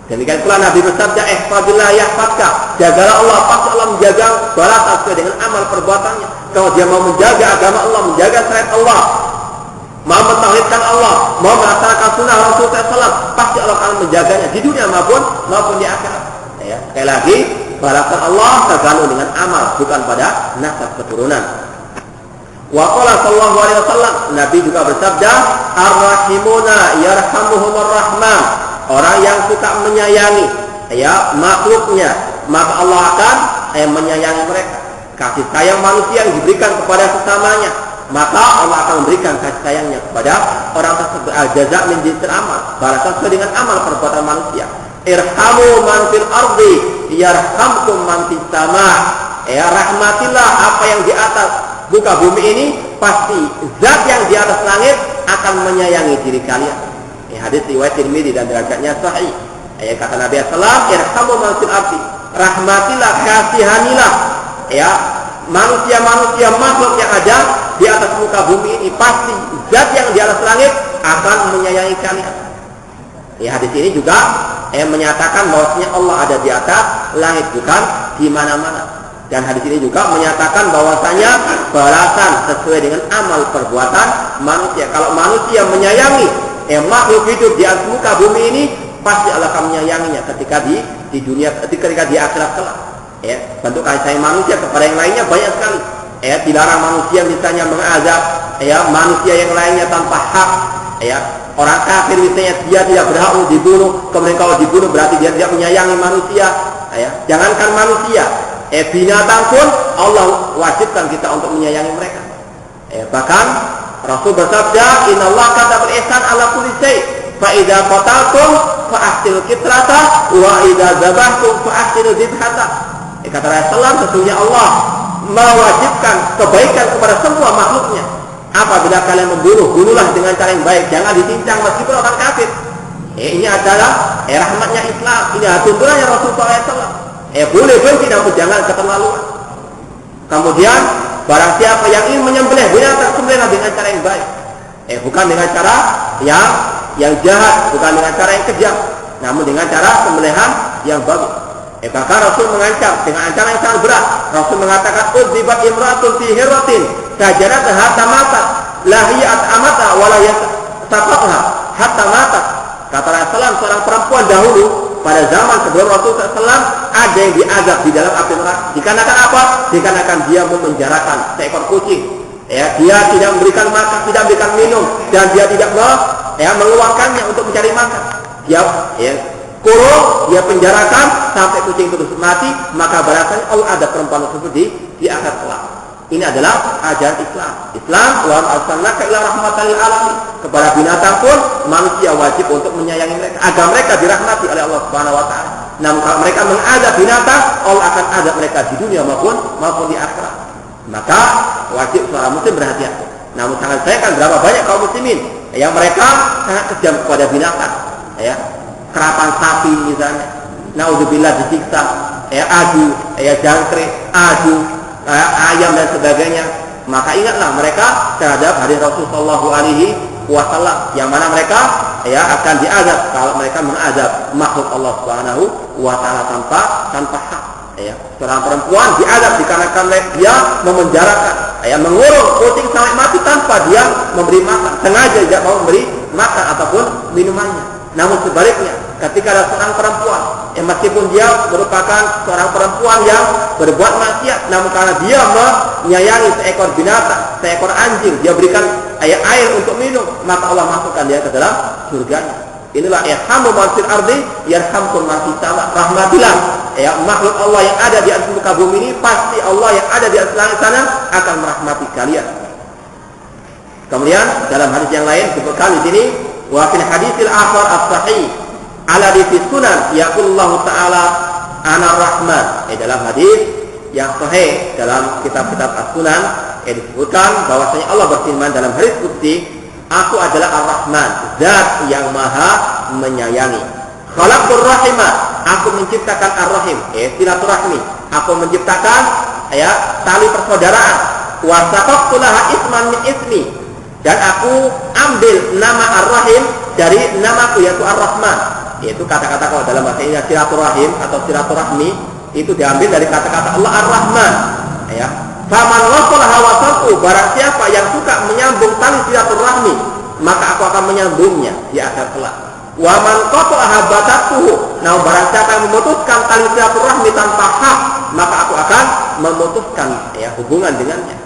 Demikian pula Nabi bersabda, ihfazillah yahfazka. Jagalah Allah, pasti Allah menjaga balasan sesuai dengan amal perbuatannya. Kalau dia mau menjaga agama Allah, menjaga syariat Allah, mau mentauhidkan Allah, mau melaksanakan sunnah Rasulullah SAW, pasti Allah akan menjaganya di dunia maupun di akhirat. Sekali lagi, balasan Allah tergantung dengan amal, bukan pada nasab keturunan. Wa qala sallallahu alaihi wasallam, Nabi juga bersabda, ar-rahimuna yarhamuhumur rahman. Orang yang suka menyayangi makhluknya, maka Allah akan menyayangi mereka. Kasih sayang manusia yang diberikan kepada sesamanya, maka Allah akan memberikan kasih sayangnya kepada orang tersebut. Al-jaza' min jinsil amal. Balasan sesuai dengan amal perbuatan manusia. Irhamu man fil ardi yarhamkum man fis sama'. Rahmatilah apa yang di atas muka bumi ini, pasti zat yang di atas langit akan menyayangi diri kalian. Hadis riwayat Tirmidzi dan derajatnya sahih. Kata Nabi sallallahu irhamu man fil ardi. Rahmatilah, kasihanilah manusia-manusia makhluk yang ada di atas muka bumi ini, pasti zat yang di atas langit akan menyayangi kalian. Hadis ini juga menyatakan bahwasanya Allah ada di atas langit, bukan di mana-mana. Dan hadis ini juga menyatakan bahwasanya balasan sesuai dengan amal perbuatan manusia. Kalau manusia menyayangi makhluk hidup di atas muka bumi ini, pasti Allah akan menyayanginya ketika di dunia, ketika di akhirat kelak. Bentuk kasih sayang manusia kepada yang lainnya banyak sekali. Dilarang manusia misalnya mengazab manusia yang lainnya tanpa hak. Orang kafir misalnya dia tidak berhak untuk dibunuh, kemudian kalau dibunuh berarti dia tidak menyayangi manusia. Jangankan manusia, binatang pun Allah wajibkan kita untuk menyayangi mereka. Bahkan Rasul bersabda, innallaha katabal ihsan ala kulli syai', fa idza qataltum fa ahsinul qitlata wa idza dzabhtum fa ahsinul dzibhata. Kata Rasulullah, sesungguhnya Allah mewajibkan kebaikan kepada semua makhluknya. Apabila kalian membunuh, bunuhlah dengan cara yang baik, jangan dicincang meskipun orang kafir. Ini adalah rahmatnya Islam, ini tuntunannya Rasulullah SAW. Boleh benci namun jangan keterlaluan. Kemudian barang siapa yang ingin menyembelih binatang, sembelihlah dengan cara yang baik. Bukan dengan cara yang jahat, bukan dengan cara yang kejam, namun dengan cara sembelihan yang bagus. Bahkan Rasul mengancam dengan ancaman yang sangat berat. Rasul mengatakan, "Udzibat imra'atun fi hirratin, fajaratha hatta matat, la hiyat amata wa la yasaqatha hatta matat." Kata Rasulullah, seorang perempuan dahulu pada zaman sebelum Rasulullah SAW ada yang diazab di dalam api neraka. Dikarenakan apa? Dikarenakan dia memenjarakan seekor kucing. Dia tidak memberikan makan, tidak memberikan minum, dan dia tidak mengeluarkannya untuk mencari makan. Dia kurung, dia penjarakan sampai kucing itu mati, maka balasannya Allah ada perempuan tersebut di akhirat kelak. Ini adalah ajaran Islam. Islam wa arsalnaka ila rahmatan lil alamin. Kepada binatang pun manusia wajib untuk menyayangi mereka agar mereka dirahmati oleh Allah Subhanahu wa taala. Namun kalau mereka mengazab binatang, Allah akan azab mereka di dunia maupun di akhirat. Maka wajib seorang muslim berhati-hati. Namun sangat sayangkan berapa banyak kaum muslimin yang mereka sangat kejam kepada binatang. Kerapan sapi misalnya, naudzubillah disiksa, adu, jangkrik, adu, ayam dan sebagainya. Maka ingatlah mereka terhadap hadis Rasulullah Shallallahu Alaihi Wasallam, yang mana mereka akan diazab kalau mereka mengazab makhluk Allah Subhanahu Wa Taala tanpa hak. Seorang perempuan diazab dikarenakan dia memenjarakan, mengurung kucing sampai mati tanpa dia memberi makan, sengaja tidak mau memberi makan ataupun minumannya. Namun sebaliknya, ketika ada seorang perempuan yang meskipun dia merupakan seorang perempuan yang berbuat maksiat, namun karena dia menyayangi seekor binatang, seekor anjing, dia berikan air untuk minum, maka Allah masukkan dia ke dalam surganya. Inilah irhamu man fil ardi yarhamkum man fis sama. Rahmatilah makhluk Allah yang ada di atas muka bumi ini, pasti Allah yang ada di atas langit sana akan merahmati kalian. Kemudian dalam hadis yang lain disebutkan di sini, wa fil haditsil akhar as-sahih ala di sunan yaqulullahu ta'ala ana rahman. Dalam hadis yang sahih dalam kitab-kitab as-sunan disebutkan bahwasanya Allah berfirman dalam hadis qudsi, aku adalah Ar-Rahman, zat yang maha menyayangi. Khalaqur rahimah, aku menciptakan ar-rahim, silaturahmi. Aku menciptakan tali persaudaraan. Wa saqaqtu laha isman min ismi, dan aku ambil nama ar-rahim dari namaku yaitu Ar-Rahman. Yaitu kata-kata kalau dalam bahasa Indonesia silaturahim atau silaturahmi itu diambil dari kata-kata Allah Ar-Rahman. Faman wasalaha wasaltu, barang siapa yang suka menyambung tali silaturahmi, maka aku akan menyambungnya di akhir kelak. Wa man qata'aha batatuhu, nah barang siapa yang memutuskan tali silaturahmi tanpa hak, maka aku akan memutuskan hubungan dengannya.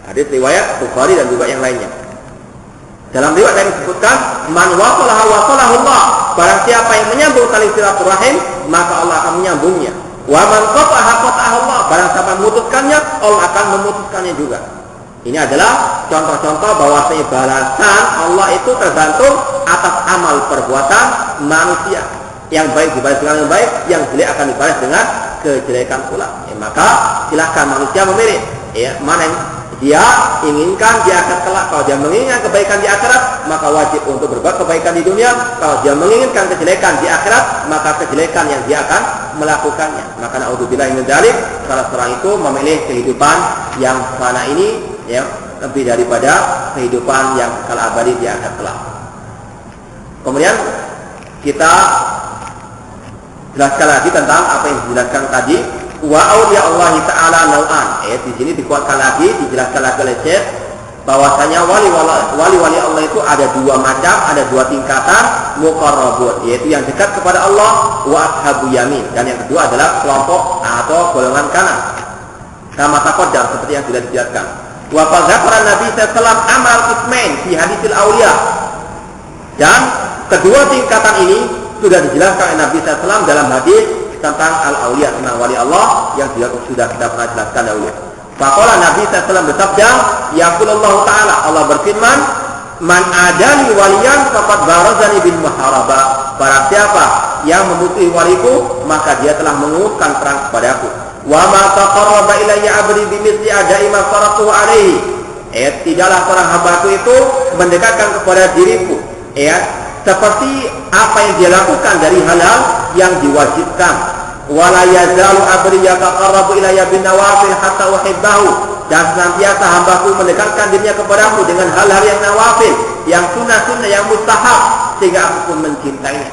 Hadis riwayat Bukhari dan juga yang lainnya. Dalam riwayat yang disebutkan, man wasalaha wasalahullah, barang siapa yang menyambung tali silaturahim, maka Allah akan menyambungnya. Wa man qata'aha qata'ahullah, barang siapa memutuskannya, Allah akan memutuskannya juga. Ini adalah contoh-contoh bahwasanya balasan Allah itu tergantung atas amal perbuatan manusia. Yang baik dibalas dengan yang baik, yang jelek akan dibalas dengan kejelekan pula. Maka silakan manusia memilih mana yang dia inginkan di akhirat kelak. Kalau dia menginginkan kebaikan di akhirat, maka wajib untuk berbuat kebaikan di dunia. Kalau dia menginginkan kejelekan di akhirat, maka kejelekan yang dia akan melakukannya. Maka naudzubillah min dzalik, salah seorang itu memilih kehidupan yang fana ini lebih daripada kehidupan yang kekal abadi di akhirat kelak. Kemudian kita jelaskan lagi tentang apa yang dijelaskan tadi. Wa auliya Allah Ta'ala nau'an. Di sini dikuatkan lagi, dijelaskan lagi oleh Syekh bahwasanya wali-wali Allah itu ada dua macam, ada dua tingkatan, muqarrabun, yaitu yang dekat kepada Allah, wa ashabu yamin, dan yang kedua adalah kelompok atau golongan kanan. Kama taqaddam, seperti yang sudah dijelaskan. Wa fadzakara Nabi sallallahu amal ismain fi haditsil auliya. Dan kedua tingkatan ini sudah dijelaskan oleh Nabi sallallahu dalam hadis tentang al-auliya, tentang wali Allah yang sudah kita pernah jelaskan dahulu. Faqala Nabi sallallahu bersabda, yaqulullahu ta'ala, Allah berfirman, man adani waliyan faqad barazani bil muharabah. Barang siapa yang memusuhi waliku, maka dia telah menguruskan perang kepadaku. Wa ma taqarraba ilayya 'abdi bimithli ada'i ma faratuhu alaihi. Tidaklah seorang hambaku itu mendekatkan kepada diriku seperti apa yang dia lakukan dari halal yang diwajibkan. Wala yazalu 'abdi yataqarrabu ilayya bin nawafil hatta uhibbahu, dan senantiasa hambaku mendekatkan dirinya kepadaku dengan hal-hal yang nawafil, yang sunnah-sunnah, yang mustahab, sehingga aku pun mencintainya.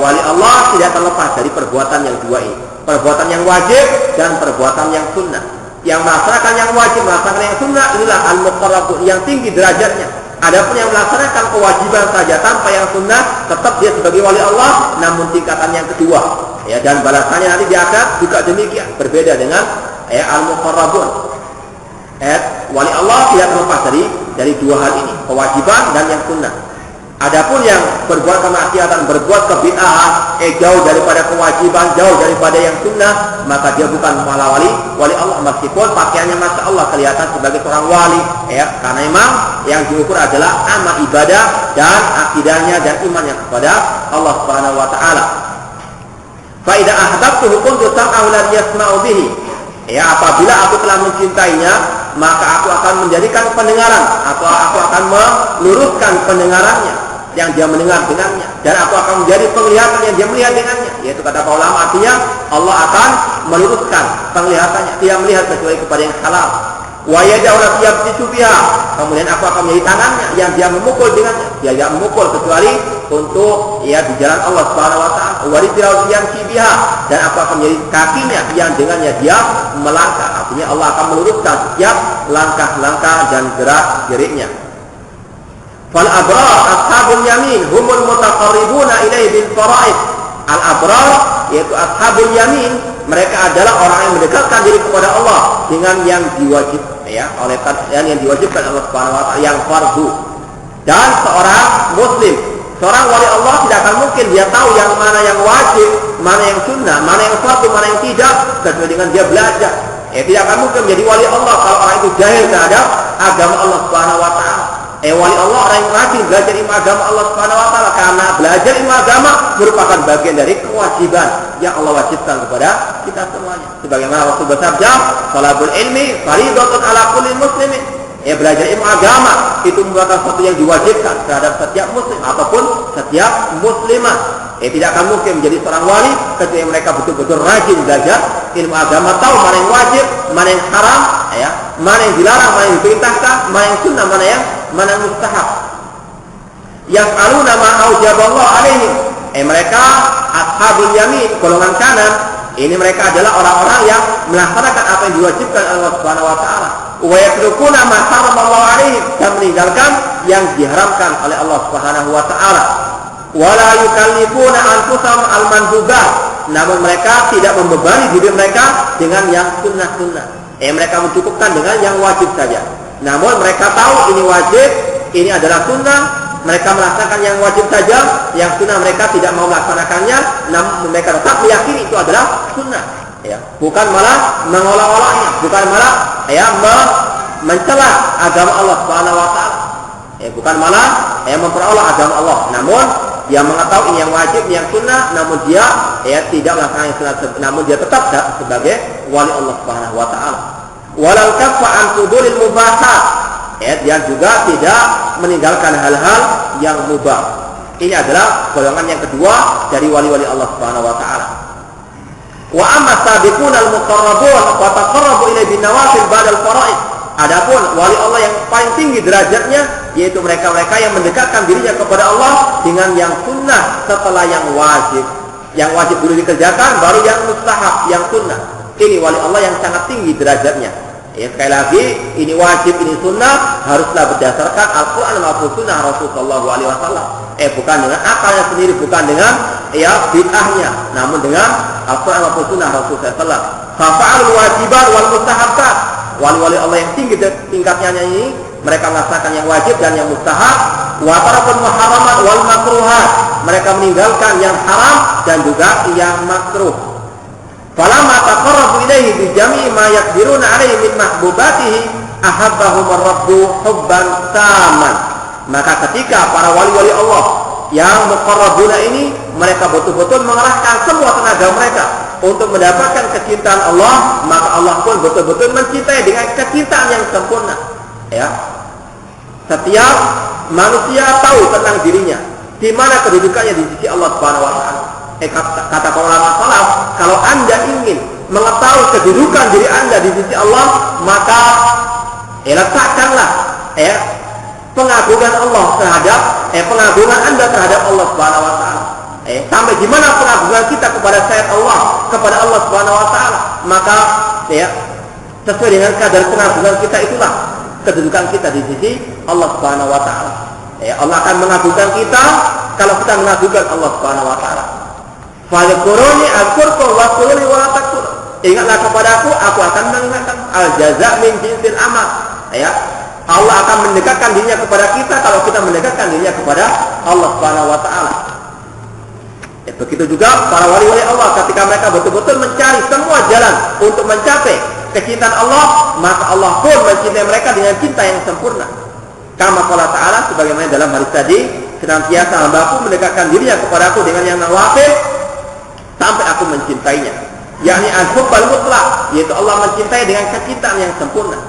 Wali Allah tidak terlepas dari perbuatan yang dua ini, perbuatan yang wajib dan perbuatan yang sunnah. Yang melaksanakan yang wajib, melaksanakan yang sunnah, inilah al-muqarrabun, yang tinggi derajatnya. Adapun yang melaksanakan kewajiban saja tanpa yang sunnah, tetap dia sebagai wali Allah, namun tingkatan yang kedua. Dan balasannya nanti di akhirat juga demikian, berbeda dengan al-muqarrabun. Wali Allah tidak terlepas dari dua hal ini, kewajiban dan yang sunnah. Adapun yang berbuat kemaksiatan, berbuat kebid'ahan, jauh daripada kewajiban, jauh daripada yang sunnah, maka dia bukan malah wali Allah, meskipun pakaiannya masya Allah kelihatan sebagai seorang wali, karena memang yang diukur adalah amal ibadah dan akidahnya dan imannya kepada Allah Subhanahu wa taala. Fa idza ahbabtuhu kuntu sam'ahu alladhi yasma'u bihi. Apabila aku telah mencintainya, maka aku akan menjadikan pendengaran, atau aku akan meluruskan pendengarannya yang dia mendengar dengannya, dan aku akan menjadi penglihatan yang dia melihat dengannya. Yaitu kata para ulama, artinya Allah akan meluruskan penglihatannya, tidak melihat kecuali kepada yang halal. Wa yadahu yabtisu biha, kemudian aku akan menjadi tangannya yang dia memukul dengannya, dia tidak memukul kecuali untuk di jalan Allah Subhanahu wa taala. Wa rijlahu yamshi biha, dan aku akan menjadi kakinya yang dengannya dia melangkah. Artinya Allah akan meluruskan setiap langkah-langkah dan gerak-geriknya. Fal abrar ashabul yamin humul mutaqarribuna ilaihi bil fara'id. Al abrar yaitu ashabul yamin, mereka adalah orang yang mendekatkan diri kepada Allah dengan yang diwajibkan oleh yang diwajibkan Allah Subhanahu wa taala, yang fardu. Dan seorang muslim, seorang wali Allah tidak akan mungkin dia tahu yang mana yang wajib, mana yang sunnah, mana yang fardu, mana yang tidak, kecuali dengan dia belajar. Tidak akan mungkin menjadi wali Allah kalau orang itu jahil terhadap agama Allah Subhanahu wa taala. Wali Allah orang yang rajin belajar ilmu agama Allah Subhanahu wa taala, karena belajar ilmu agama merupakan bagian dari kewajiban yang Allah wajibkan kepada kita semuanya. Sebagaimana Rasul bersabda, "Talabul ilmi fardhatun 'ala kulli muslimin." Belajar ilmu agama itu merupakan sesuatu yang diwajibkan terhadap setiap muslim ataupun setiap muslimah. Tidak akan mungkin menjadi seorang wali kecuali mereka betul-betul rajin belajar ilmu agama, tahu mana yang wajib, mana yang haram, mana yang dilarang, mana yang diperintahkan, mana yang sunnah, mana yang mustahab. Yaf'aluna ma aujaballahu alaihim. Mereka ashabul yamin, golongan kanan. Ini mereka adalah orang-orang yang melaksanakan apa yang diwajibkan Allah Subhanahu wa taala. Wa yatrukuna ma haramallahu alaihim, dan meninggalkan yang diharamkan oleh Allah Subhanahu wa taala. Wala yukallifuna anfusahum al-mandhubat, namun mereka tidak membebani diri mereka dengan yang sunnah-sunnah. Mereka mencukupkan dengan yang wajib saja. Namun mereka tahu ini wajib, ini adalah sunnah. Mereka melaksanakan yang wajib saja, yang sunnah mereka tidak mau melaksanakannya. Namun mereka tetap meyakini itu adalah sunnah. Bukan malah mengolah-olahnya, bukan malah mencela agama Allah Subhanahu wa taala. Bukan malah memperolah agama Allah. Namun dia mengetahui ini yang wajib, ini yang sunnah, namun dia tidak melaksanakan yang sunnah, namun dia tetap sebagai wali Allah Subhanahu wa taala. Walal kaffa an fudulil mubahat, dia juga tidak meninggalkan hal-hal yang mubah. Ini adalah golongan yang kedua dari wali-wali Allah Subhanahu wa taala. Wa amma sabiquna al-muqarrabun wa taqarrabu ilaihi bin nawafil ba'dal fara'id. Adapun wali Allah yang paling tinggi derajatnya yaitu mereka-mereka yang mendekatkan dirinya kepada Allah dengan yang sunnah setelah yang wajib. Yang wajib dulu dikerjakan, baru yang mustahab, yang sunnah. Ini wali Allah yang sangat tinggi derajatnya. Sekali lagi, ini wajib, ini sunnah haruslah berdasarkan Al-Quran maupun sunnah Rasulullah SAW. Bukan dengan akalnya sendiri, bukan dengan bid'ahnya, namun dengan Al-Quran maupun sunnah Rasulullah SAW. Fa'alul wajibat wal mustahabbat. Wali-wali Allah yang tinggi tingkatnya ini, mereka melaksanakan yang wajib dan yang mustahab. Wa tarakul muharramat wal makruhat. Mereka meninggalkan yang haram dan juga yang makruh. Falamma taqarrabu ilaihi bi jami'i ma yaqdiruna alaihi min mahbubatihi ahabbahum ar-rabbu hubban taman. Maka ketika para wali-wali Allah yang muqarrabuna ini, mereka betul-betul mengerahkan semua tenaga mereka untuk mendapatkan kecintaan Allah, maka Allah pun betul-betul mencintai dengan kecintaan yang sempurna. Setiap manusia tahu tentang dirinya, di mana kedudukannya di sisi Allah Subhanahu wa taala. Kata para ulama salaf, kalau Anda ingin mengetahui kedudukan diri Anda di sisi Allah, maka letakkanlah pengagungan Allah terhadap pengagungan Anda terhadap Allah Subhanahu wa taala. Sampai di mana pengagungan kita kepada Sayyid Allah, kepada Allah Subhanahu wa taala, maka sesuai dengan kadar pengagungan kita itulah kedudukan kita di sisi Allah Subhanahu wa taala. Allah akan mengagungkan kita kalau kita mengagungkan Allah Subhanahu wa taala. Fadhkuruni azkurkum waskuruni wa la takfur. Ingatlah kepadaku, aku akan mengingatkan. Al jaza min jinsil amal. Allah akan mendekatkan dirinya kepada kita kalau kita mendekatkan dirinya kepada Allah Subhanahu wa taala. Begitu juga para wali-wali Allah, ketika mereka betul-betul mencari semua jalan untuk mencapai kecintaan Allah, maka Allah pun mencintai mereka dengan cinta yang sempurna. Kama qala ta'ala, sebagaimana dalam hadis tadi, senantiasa hambaku mendekatkan dirinya kepadaku dengan yang nawafil sampai aku mencintainya. Yakni al-hubbal mutlaq, yaitu Allah mencintai dengan kecintaan yang sempurna.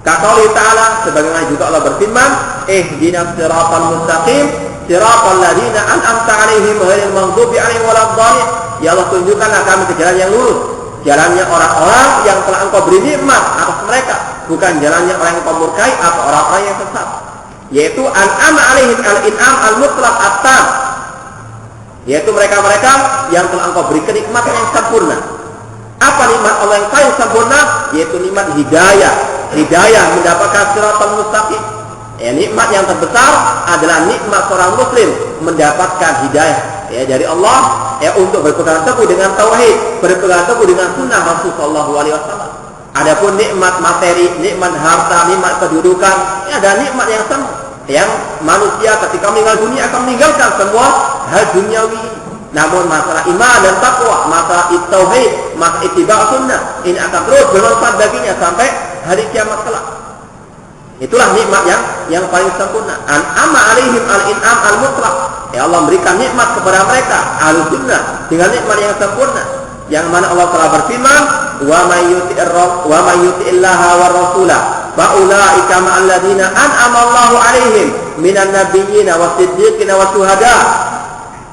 Kaqauli ta'ala, sebagaimana juga Allah berfirman, ihdinas siratal mustaqim siratal ladzina an'amta 'alaihim ghairil maghdubi 'alaihim waladdallin. Ya Allah, tunjukkanlah kami ke jalan yang lurus, jalannya orang-orang yang telah Engkau beri nikmat atas mereka, bukan jalannya orang yang Engkau murkai atau orang-orang yang sesat. Yaitu an'ama 'alaihim al-in'am al-mutlaq at-tam, yaitu mereka-mereka yang telah Engkau beri kenikmatan yang sempurna. Apa nikmat Allah yang paling sempurna? Yaitu nikmat hidayah. Hidayah mendapatkan siratal mustaqim. Nikmat yang terbesar adalah nikmat seorang muslim mendapatkan hidayah dari Allah untuk berpegang teguh dengan tauhid, berpegang teguh dengan sunnah Rasul sallallahu alaihi wasallam. Adapun nikmat materi, nikmat harta, nikmat kedudukan, ada nikmat yang semu, yang manusia ketika meninggal dunia akan meninggalkan semua hal duniawi. Namun masalah iman dan takwa, masalah tauhid, masalah ittiba' sunnah, ini akan terus bermanfaat baginya sampai hari kiamat kelak. Itulah nikmat yang paling sempurna. An'ama alaihim al-in'am al-mutlaq. Allah memberikan nikmat kepada mereka ahlus sunnah dengan nikmat yang sempurna. Yang mana Allah telah berfirman, "Wa may yuti'illaha war rasulah, fa ulaika ma'al ladzina an'ama Allahu alaihim minan nabiyyin was-siddiqin wasyuhada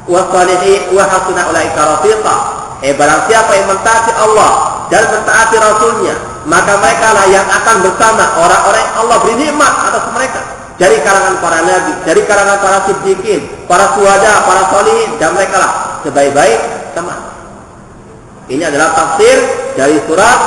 was-shalihin wa hasuna ulaika rafiqa." Barang siapa yang mentaati Allah dan mentaati Rasulnya, maka mereka lah yang akan bersama orang-orang yang Allah beri nikmat atas mereka dari kalangan para nabi, dari kalangan para siddiqin, para syuhada, para sholihin, dan mereka lah sebaik-baik teman. Ini adalah tafsir dari surat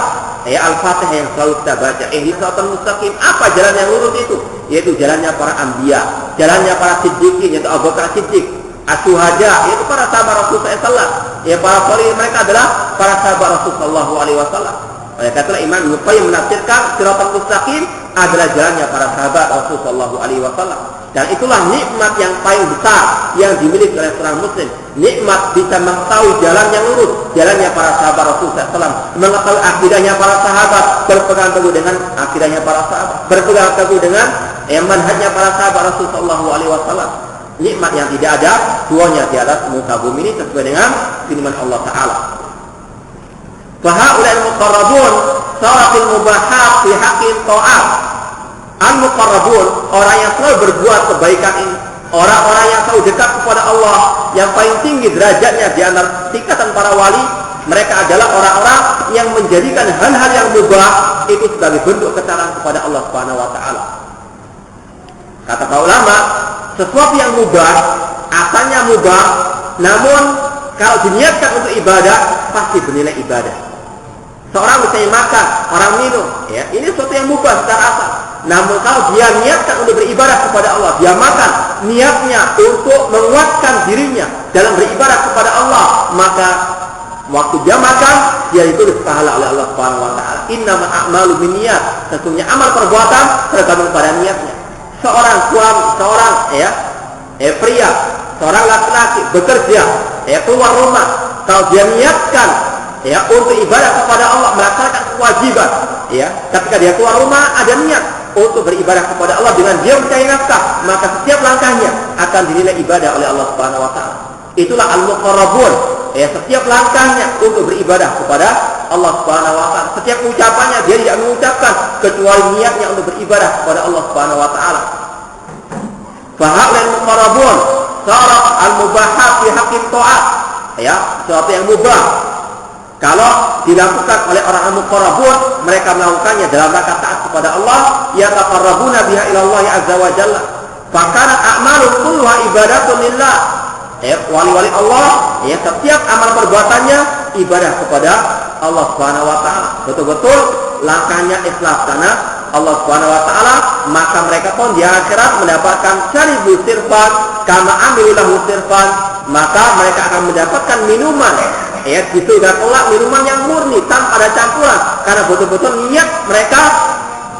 Al-Fatihah yang selalu kita baca. Ihdinash mustaqim. Apa jalan yang lurus itu? Yaitu jalannya para anbiya, jalannya para siddiqin, yaitu Abu Bakar Siddiq, asyuhada, yaitu para sahabat Rasulullah SAW. Para sholihin, mereka adalah para sahabat Rasulullah SAW. Oleh karena Imam Ibnu Qayyim menafsirkan Shiratal Mustaqim adalah jalannya para sahabat Rasulullah SAW. Dan itulah nikmat yang paling besar yang dimiliki oleh seorang muslim. Nikmat bisa mengetahui jalan yang lurus, jalannya para sahabat Rasulullah SAW, mengetahui akidahnya para sahabat, berpegang teguh dengan akidahnya para sahabat, berpegang teguh dengan manhajnya para sahabat Rasulullah SAW. Nikmat yang tidak ada duanya di atas muka bumi ini sesuai dengan firman Allah Ta'ala. Fahaulal muqarrabun saratil mubahat fi haqqin ta'at. Al-muqarrabun, orang yang selalu berbuat kebaikan ini, orang-orang yang selalu dekat kepada Allah, yang paling tinggi derajatnya di antara tingkatan para wali, mereka adalah orang-orang yang menjadikan hal-hal yang mubah itu sebagai bentuk ketaatan kepada Allah Subhanahu wa taala. Kata para ulama, sesuatu yang mubah asalnya mubah, namun kalau diniatkan untuk ibadah pasti bernilai ibadah. Seorang misalnya makan, orang minum, ini sesuatu yang mubah secara asal. Namun kalau dia niatkan untuk beribadah kepada Allah, dia makan, niatnya untuk menguatkan dirinya dalam beribadah kepada Allah, maka waktu dia makan, dia ditulis pahala oleh Allah Subhanahu wa taala. Innamal a'malu binniyat. Sesungguhnya amal perbuatan tergantung pada niatnya. Seorang suami, seorang pria, seorang laki-laki bekerja, keluar rumah, kalau dia niatkan untuk ibadah kepada Allah, melaksanakan kewajiban, ketika dia keluar rumah ada niat untuk beribadah kepada Allah dengan dia mencari nafkah, maka setiap langkahnya akan dinilai ibadah oleh Allah Subhanahu wa taala. Itulah al-muqarrabun, setiap langkahnya untuk beribadah kepada Allah Subhanahu wa taala. Setiap ucapannya dia tidak mengucapkan kecuali niatnya untuk beribadah kepada Allah Subhanahu wa taala. Fahaulal muqarrabun syarat al-mubahat fi haqqin ta'at. Sesuatu yang mubah kalau dilakukan oleh orang al-muqarrabun, mereka melakukannya dalam rangka taat kepada Allah, yataqarrabuna biha ila Allah azza wa jalla. Fakanat a'malu kulluha ibadatun lillah. Wali-wali Allah, setiap amal perbuatannya ibadah kepada Allah Subhanahu wa taala. Betul-betul langkahnya ikhlas karena Allah Subhanahu wa taala, maka mereka pun di akhirat mendapatkan syaribu sirfan kama amilahu sirfan, maka mereka akan mendapatkan minuman di surga kelak, minuman yang murni tanpa ada campuran, karena betul-betul niat mereka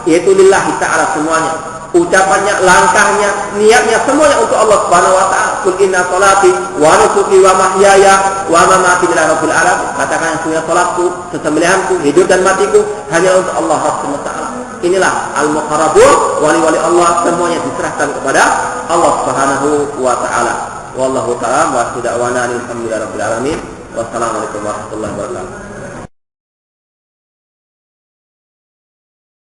yaitu lillahi ta'ala semuanya. Ucapannya, langkahnya, niatnya semuanya untuk Allah Subhanahu wa taala. Qul inna sholati wa nusuki wa mahyaya wa mamati lillahi rabbil alamin. Katakan sesungguhnya salatku, sesembelihanku, hidup dan matiku hanya untuk Allah Subhanahu wa taala. Inilah al-muqarrabun, wali-wali Allah semuanya diserahkan kepada Allah Subhanahu wa taala. Wallahu ta'ala wa da'wana alhamdulillahi rabbil alamin. Wassalamualaikum warahmatullahi wabarakatuh.